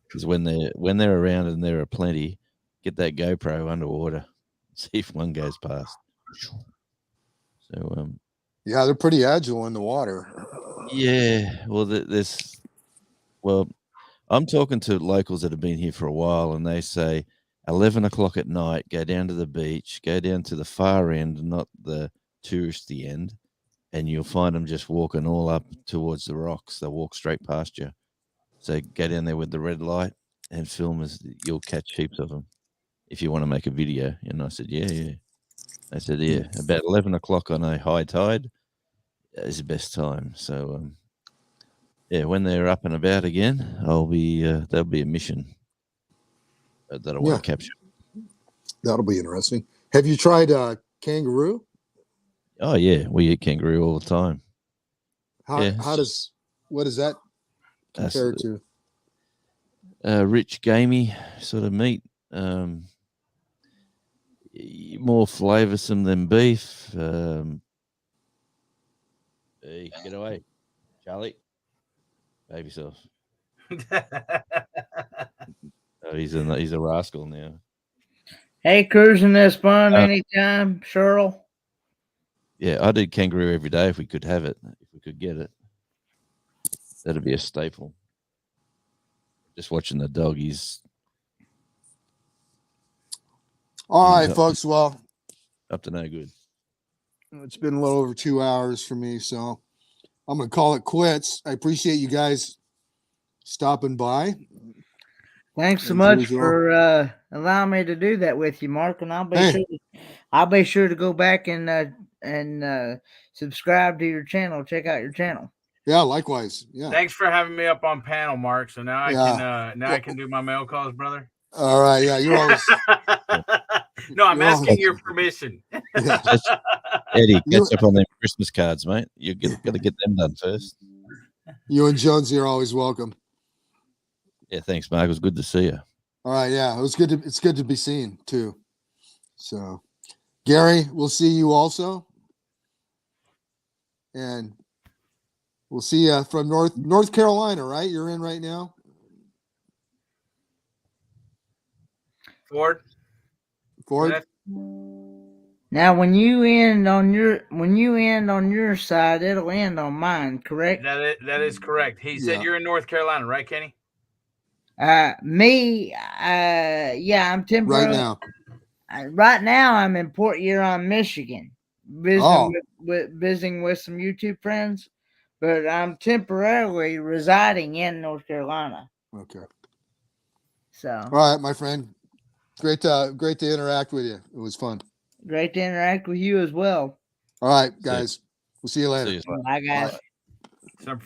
Because when they're around and there are plenty, get that GoPro underwater, see if one goes past. So yeah, they're pretty agile in the water. yeah, well, I'm talking to locals that have been here for a while, and they say 11 o'clock at night, go down to the beach, go down to the far end, not the touristy end, and you'll find them just walking all up towards the rocks. They'll walk straight past you. So go down there with the red light and film as you'll catch heaps of them if you want to make a video. And I said, yeah. I said, yeah, about 11 o'clock on a high tide is the best time. So, yeah, when they're up and about again, there'll be a mission that I want to capture. That'll be interesting. Have you tried kangaroo? Oh yeah, we eat kangaroo all the time. What does that compare to? rich, gamey sort of meat. More flavoursome than beef. Hey, get away, Charlie. Behave yourself. Oh, he's a rascal now. Hey, cruising this fun anytime, Cheryl. Yeah, I do kangaroo every day if we could have it. If we could get it, that'd be a staple. Just watching the dog, he's All right, up, folks. Well, up to no good. it's been a little over 2 hours for me, so I'm going to call it quits. I appreciate you guys stopping by. Thanks so And much Jersey, for allowing me to do that with you, Mark. And I'll be sure to go back and subscribe to your channel. Check out your channel. Yeah, likewise. Yeah. Thanks for having me up on panel, Mark. So now I can do my mail calls, brother. All right. Yeah, you're always. No, I'm asking your permission. Yeah. Eddie, catch up on them Christmas cards, mate. You got to get them done first. You and Jonesy are always welcome. Yeah, thanks, Mark. It was good to see you. All right. Yeah, it's good to be seen too. So, Gary, we'll see you also, and we'll see you from North Carolina. Right? You're in right now. Ford. Now, when you end on your side, it'll end on mine. Correct? That is correct. He said you're in North Carolina, right, Kenny? Yeah, I'm temporary. Right now. Right now, I'm in Port Huron, Michigan, visiting with some YouTube friends, but I'm temporarily residing in North Carolina. Okay. So. All right, my friend. Great to interact with you. It was fun. Great to interact with you as well. All right, guys. We'll see you later. Bye, guys. Bye.